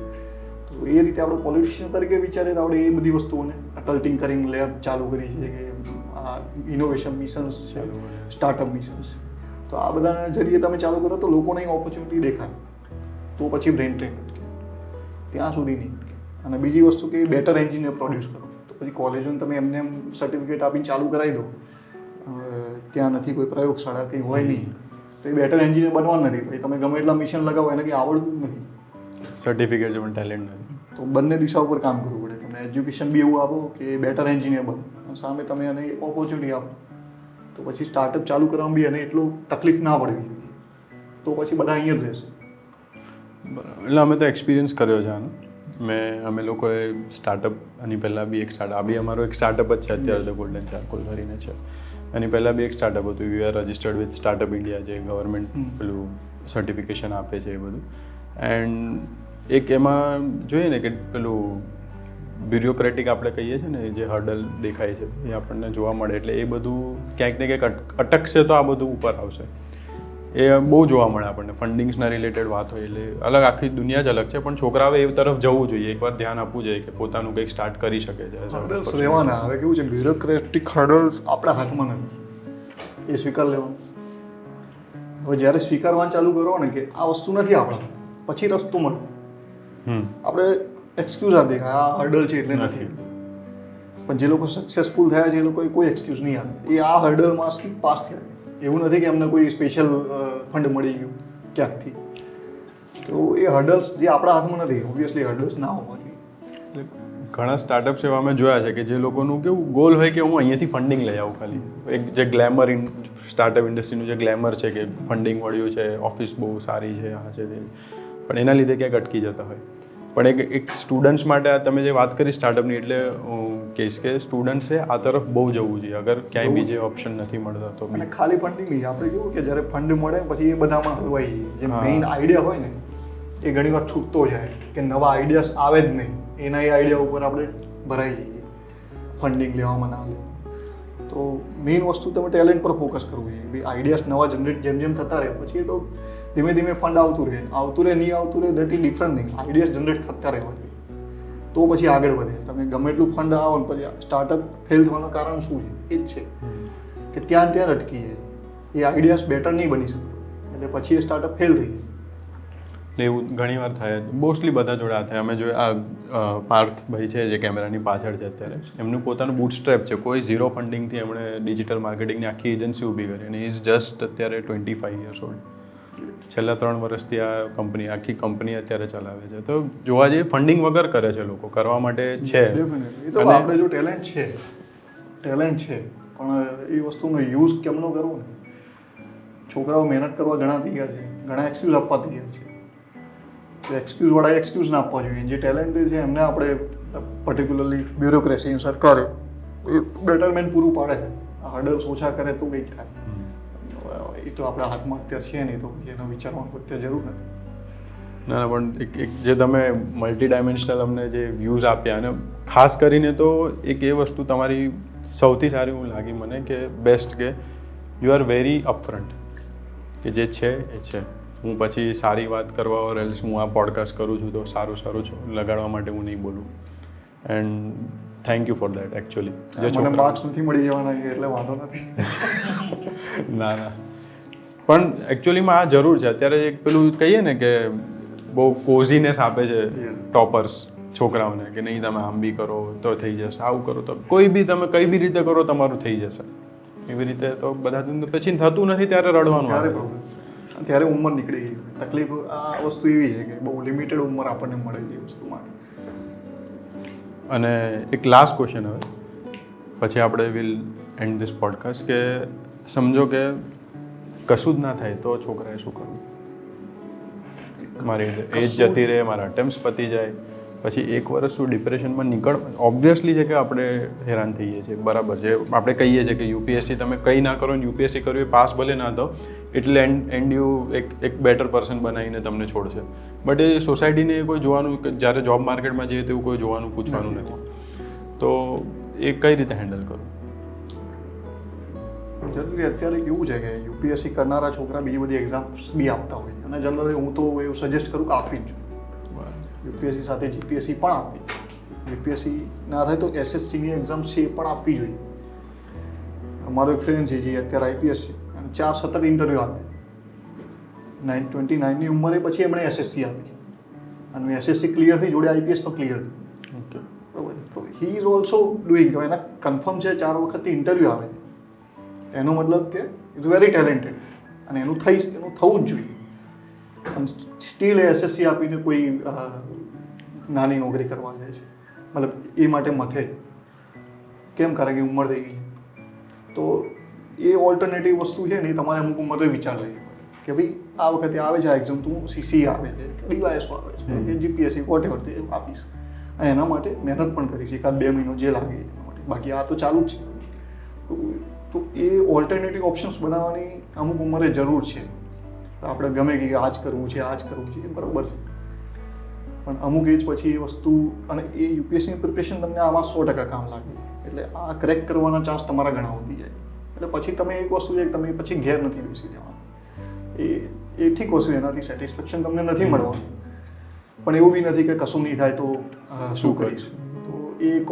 તો એ રીતે આપણે પોલિટિશિયન તરીકે વિચારીએ તો આપણે એ બધી વસ્તુઓને અટલ્ટિંગ કરીને લેબ ચાલુ કરી છે કે આ ઇનોવેશન મિશન્સ છે, સ્ટાર્ટઅપ મિશન્સ. તો આ બધાના જરીએ તમે ચાલુ કરો તો લોકોને ઓપોર્ચ્યુનિટી દેખાય, તો પછી બ્રેન ટ્રેન અટકે, ત્યાં સુધી નહીં અટકે. અને બીજી વસ્તુ કે બેટર એન્જિનિયર પ્રોડ્યુસ કરો. તો પછી કોલેજોને તમે એમને એમ સર્ટિફિકેટ આપીને ચાલુ કરાવી દો, ત્યાં નથી કોઈ પ્રયોગશાળા કંઈ હોય નહીં, તો એ બેટર એન્જિનિયર બનવાનું નથી. પછી તમે ગમે એટલા મિશન લગાવો એને કંઈ આવડતું જ નથી, સર્ટિફિકેટ છે પણ ટેલેન્ટ નથી. તો બંને દિશા ઉપર કામ કરવું પડે. તમે એજ્યુકેશન બી એવું આપો કે બેટર એન્જિનિયર બનો, સામે તમે એને ઓપોર્ચ્યુનિટી આપો, તો પછી સ્ટાર્ટઅપ ચાલુ કરવામાં બી એને એટલું તકલીફ ના પડવી જોઈએ. તો પછી બધા અહીંયા જ રહેશે. બરાબર. એટલે અમે તો એક્સપિરિયન્સ કર્યો છે આનો. અમે લોકોએ સ્ટાર્ટઅપ આની પહેલાં બી એક સ્ટાર્ટઅપ, આ બી અમારો એક સ્ટાર્ટઅપ જ છે અત્યારે તો ગોલ્ડન ચારકોલ કરીને છે. આની પહેલાં બી એક સ્ટાર્ટઅપ હતું, we are registered with startup India, જે ગવર્મેન્ટ પેલું સર્ટિફિકેશન આપે છે એ બધું. એન્ડ એક એમાં જોઈએ ને કે પેલું બ્યુરોક્રેટિક આપણે કહીએ છીએ ને, જે હર્ડલ દેખાય છે એ આપણને જોવા મળે, એટલે એ બધું ક્યાંક ને ક્યાંક અટકશે તો આ બધું ઉપર આવશે. એ બહુ જોવા મળે આપણને. ફંડિંગ્સના રિલેટેડ વાત હોય એટલે અલગ, આખી દુનિયા જ અલગ છે, પણ છોકરાઓએ એ તરફ જવું જોઈએ, એકવાર ધ્યાન આપવું જોઈએ કે પોતાનું કંઈક સ્ટાર્ટ કરી શકે છે. હર્ડલ્સ રહેવાના. હવે કેવું છે, બ્યુરોક્રેટિક હર્ડલ્સ આપણા હાથમાં નથી, એ સ્વીકાર લેવાનું. હવે જ્યારે સ્વીકારવાનું ચાલુ કરો ને કે આ વસ્તુ નથી આપણા, પછી રસ્તો મળે. આપણે એક્સક્યુઝ આપીએ કે આ હર્ડલ છે એટલે નથી, પણ જે લોકો સક્સેસફુલ થયા છે એ લોકોએ કોઈ એક્સક્યુઝ નહીં આપે. એ આ હર્ડલમાંથી પાસ થયા. એવું નથી કે એમને કોઈ સ્પેશિયલ ફંડ મળી ગયું ક્યાંકથી. તો એ હર્ડલ્સ જે આપણા હાથમાં નથી, ઓબ્વિયસલી હર્ડલ્સ ના હોવા જોઈએ. ઘણા સ્ટાર્ટઅપ્સ એવા અમે જોયા છે કે જે લોકોનું કેવું ગોલ હોય કે હું અહીંયાથી ફંડિંગ લઈ આવું, ખાલી એક જે ગ્લેમર સ્ટાર્ટઅપ ઇન્ડસ્ટ્રીનું જે ગ્લેમર છે કે ફંડિંગ મળ્યું છે, ઓફિસ બહુ સારી છે, આ છે તે, પણ એના લીધે ક્યાંક અટકી જતા હોય. પણ એક સ્ટુડન્ટ્સ માટે તમે જે વાત કરી સ્ટાર્ટઅપની, એટલે હું કહીશ કે સ્ટુડન્ટ્સે આ તરફ બહુ જવું જોઈએ અગર ક્યાંય બીજે ઓપ્શન નથી મળતા તો. અને ખાલી ફંડિંગ નહીં, આપણે કેવું કે જ્યારે ફંડ મળે પછી એ બધામાં હલવાઈ જઈએ. જે મેઇન આઈડિયા હોય ને એ ઘણી વાર છૂટતો જાય કે નવા આઈડિયાસ આવે જ નહીં, એના એ આઈડિયા ઉપર આપણે ભરાઈ જઈએ, ફંડિંગ લેવામાં ના લેવા. તો મેઇન વસ્તુ તમે ટેલેન્ટ પર ફોકસ કરવું જોઈએ. ભાઈ આઈડિયાસ નવા જનરેટ જેમ જેમ થતા રહે પછી એ તો ધીમે ધીમે ફંડ આવતું રહે, નહીં આવતું રહે, that is different thing. Ideas generate થતા રહેવા જોઈએ, તો પછી આગળ વધે. તમે ગમે એટલું ફંડ આવો ને પછી સ્ટાર્ટઅપ ફેલ થવાનું કારણ શું છે? એ જ છે કે ત્યાં અટકી જાય, એ આઈડિયાસ બેટર નહીં બની શકતો, એટલે પછી એ સ્ટાર્ટઅપ ફેલ થઈ જાય. એવું ઘણી વાર થાય, મોસ્ટલી બધા જોડે આ થાય. અમે જો આ પાર્થભાઈ છે જે કેમેરાની પાછળ છે અત્યારે, એમનું પોતાનું બૂટસ્ટ્રેપ છે, કોઈ ઝીરો ફંડિંગથી એમણે ડિજિટલ માર્કેટિંગની આખી એજન્સી ઊભી કરી અને ઇઝ જસ્ટ અત્યારે 25 years old. છેલ્લા 3 વર્ષથી આ આખી કંપની અત્યારે ચલાવે છે. તો જોવા જઈએ ફંડિંગ વગર કરે છે લોકો, કરવા માટે છે. એ તો આપણે જો ટેલેન્ટ છે પણ એ વસ્તુનો યુઝ કેમનો કરવો ને. છોકરાઓ મહેનત કરવા ઘણા તૈયાર છે, ઘણા એક્સક્યુઝ આપવા તૈયાર છે. તો એક્સક્યુઝ ના આપવા જોઈએ. જે ટેલેન્ટેડ છે એમને આપણે પર્ટિક્યુલરલી બ્યુરોક્રેસી, સરકારે એ બેટરમેન્ટ પૂરું પાડે, હર્ડલ્સ ઓછા કરે તો કંઈક થાય. એ તો આપણા હાથમાં અત્યારે છે નહીં, તો એનો વિચારવાનું અત્યારે જરૂર નથી. ના પણ એક જે તમે મલ્ટી ડાયમેન્શનલ અમને જે વ્યૂઝ આપ્યા, અને ખાસ કરીને તો એક એ વસ્તુ તમારી સૌથી સારી હું લાગી મને કે બેસ્ટ કે યુ આર વેરી અપફ્રન્ટ, કે જે છે એ છે. હું પછી સારી વાત કરવા ઓર એલ્સ હું આ પોડકાસ્ટ કરું છું તો સારું લગાડવા માટે હું નહીં બોલું. And thank you for that actually. મને માર્ક્સ નથી મળી જવાના એટલે વાંધો નથી. ના પણ એકચ્યુઅલીમાં આ જરૂર છે. અત્યારે એક પેલું કહીએ ને કે બહુ કોઝીનેસ આપે છે ટોપર્સ છોકરાઓને કે નહીં તમે આમ બી કરો તો થઈ જશે, આવું કરો તો કોઈ બી તમે કઈ બી રીતે કરો તમારું થઈ જશે. એવી રીતે તો બધા પછી થતું નથી ત્યારે રડવાનું ત્યારે પ્રોબ્લેમ, ત્યારે ઉંમર નીકળી ગઈ. તકલીફ આ વસ્તુ એવી છે કે બહુ લિમિટેડ ઉંમર આપણને મળે છે એ વસ્તુ માટે. અને એક લાસ્ટ ક્વેશ્ચન હવે, પછી આપણે વિલ એન્ડ ધીસ પોડકાસ્ટ, કે સમજો કે કશું જ ના થાય તો છોકરાએ શું કરવું? મારી એજ જતી રહે, મારા અટેમ્પ્સ પતી જાય, પછી એક વર્ષ શું ડિપ્રેશનમાં ઓબ્વિયસલી છે કે આપણે હેરાન થઈએ છીએ, બરાબર છે. આપણે કહીએ છીએ કે યુપીએસસી તમે કંઈ ના કરો ને યુપીએસસી કરવી પાસ ભલે ના થાવ એટલે એન્ડ યુ એક બેટર પર્સન બનાવીને તમને છોડશે. બટ એ સોસાયટીને કોઈ જોવાનું, જ્યારે જોબ માર્કેટમાં જઈએ તેવું કોઈ જોવાનું પૂછવાનું નથી. તો એ કઈ રીતે હેન્ડલ કરવું? જનરલી અત્યારે કેવું છે કે યુપીએસસી કરનારા છોકરા બીજી બધી એક્ઝામ્સ બી આપતા હોય છે, અને જનરલી હું તો એવું સજેસ્ટ કરું કે આપવી જ જોઈએ. યુપીએસસી સાથે જીપીએસસી પણ આપવી, યુપીએસસી ના થાય તો એસએસસીની એક્ઝામ છે એ પણ આપવી જોઈએ. અમારો એક ફ્રેન્ડ છે જે અત્યારે આઈપીએસ છે અને 4 સતત ઇન્ટરવ્યૂ આપે, 29ની ઉંમરે પછી એમણે એસએસસી આપી અને એસએસસી ક્લિયર થઈ, જોડે આઈપીએસ પણ ક્લિયર થઈ. બરાબર, તો હી ઇઝ ઓલ્સો ડુઈંગ. એના કન્ફર્મ છે 4 વખતથી ઇન્ટરવ્યૂ આવે છે, એનો મતલબ કે ઇઝ વેરી ટેલેન્ટેડ અને એનું થવું જ જોઈએ. અને સ્ટીલ એસએસસી આપીને કોઈ નાની નોકરી કરવા જાય છે, મતલબ એ માટે મથે કેમ? કારણ કે ઉંમર થઈ ગઈ. તો એ ઓલ્ટરનેટિવ વસ્તુ છે ને, તમારે અમુક ઉંમરે વિચાર લેવી પડે કે ભાઈ આ વખતે આવે છે આ એક્ઝામ, તું સીસી આવે છે કે ડીવાયએસઓ આવે છે કે જીપીએસસી વોટેવર તે આપીશ, અને એના માટે મહેનત પણ કરીશ 1-2 મહિનો જે લાગે એના માટે. બાકી આ તો ચાલુ જ છે. તો એ ઓલ્ટરનેટિવ ઓપ્શન્સ બનાવવાની અમુક ઉંમરે જરૂર છે. આપણે ગમે કે આ જ કરવું છે એ બરાબર છે, પણ અમુક એજ પછી એ વસ્તુ, અને એ યુપીએસસીની પ્રિપરેશન તમને આમાં 100% કામ લાગે. એટલે આ ક્રેક કરવાના ચાન્સ તમારા ઘણા વધી જાય. એટલે પછી તમે એક વસ્તુ છે કે તમે પછી ઘેર નથી બેસી જવાનું. એ ઠીક વસ્તુ, એનાથી સેટિસ્ફેક્શન તમને નથી મળવાનું, પણ એવું બી નથી કે કશું નહીં થાય તો શું કરીશું. તો એ એક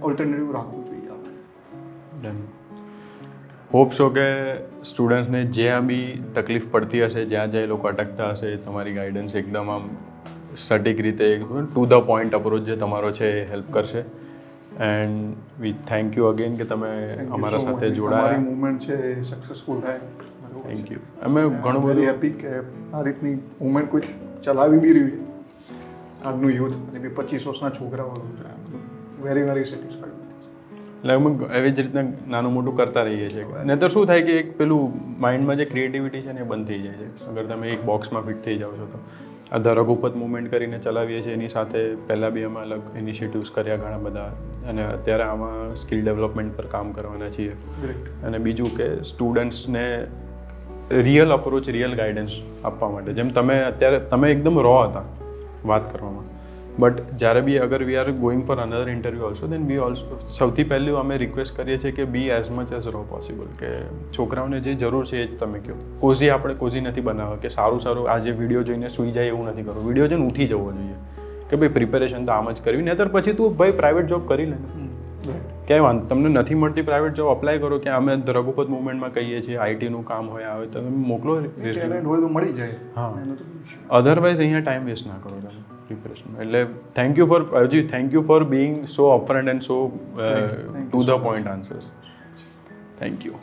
ઓલ્ટરનેટિવ રાખવું જોઈએ આપણે. હોપ સો કે સ્ટુડન્ટ્સને જ્યાં બી તકલીફ પડતી હશે, જ્યાં એ લોકો અટકતા હશે, તમારી ગાઈડન્સ એકદમ આમ સટીક રીતે ટુ ધ પોઈન્ટ અપ્રોચ જે તમારો છે એ હેલ્પ કરશે. And we thank you again કે તમે અમારા સાથે જોડાયા. તમારી મુવમેન્ટ છે એ સક્સેસફુલ થાય. Thank you. અમે ઘણું બધું હેપી કે આ રીતની મુવમેન્ટ કોઈ ચલાવી બી રહ્યું છે, આજનું યુથ, અને બી 25 વર્ષના છોકરાઓ. Very very satisfied. લગભગ એવી જ રીતના નાનું મોટું કરતા રહીએ છીએ. નહીંતર શું થાય કે એક પેલું માઇન્ડમાં જે ક્રિએટિવિટી છે ને એ બંધ થઈ જાય છે અગર તમે એક બોક્સમાં ફિટ થઈ જાઓ છો તો. આ ધ રઘુપત મુવમેન્ટ કરીને ચલાવીએ છીએ, એની સાથે પહેલાં બી અમે અલગ ઇનિશિયેટિવ્સ કર્યા ઘણા બધા, અને અત્યારે આમાં સ્કિલ ડેવલપમેન્ટ પર કામ કરવાના છીએ. અને બીજું કે સ્ટુડન્ટ્સને રિયલ અપ્રોચ, રિયલ ગાઈડન્સ આપવા માટે. જેમ તમે એકદમ રો હતા વાત કરવામાં, બટ જ્યારે બી અગર we are going for another interview also, then we also સૌથી પહેલું અમે રિક્વેસ્ટ કરીએ છીએ કે be as much as raw possible, કે છોકરાઓને જે જરૂર છે એ જ તમે કહો. આપણે કોઝી નથી બનાવવા કે સારું આજે વિડીયો જોઈને સૂઈ જાય એવું નથી કરવું. વિડીયો જોઈને ઉઠી જવો જોઈએ કે ભાઈ પ્રિપેરેશન તો આમ જ કરવી, નહીંતર પછી તું ભાઈ પ્રાઇવેટ જોબ કરી લે. ક્યાંય વાંધો, તમને નથી મળતી પ્રાઇવેટ જોબ, અપ્લાય કરો. કે અમે રઘુપત મુવમેન્ટમાં કહીએ છીએ આઈટીનું કામ હોય આવે તો તમે મોકલો, ટેલેન્ટ હોય તો મળી જાય. હા, અધરવાઇઝ અહીંયા ટાઈમ વેસ્ટ ના કરો તમે પ્રિપરેશન. એટલે thank you for being so upfront and so to the point answers. Thank you.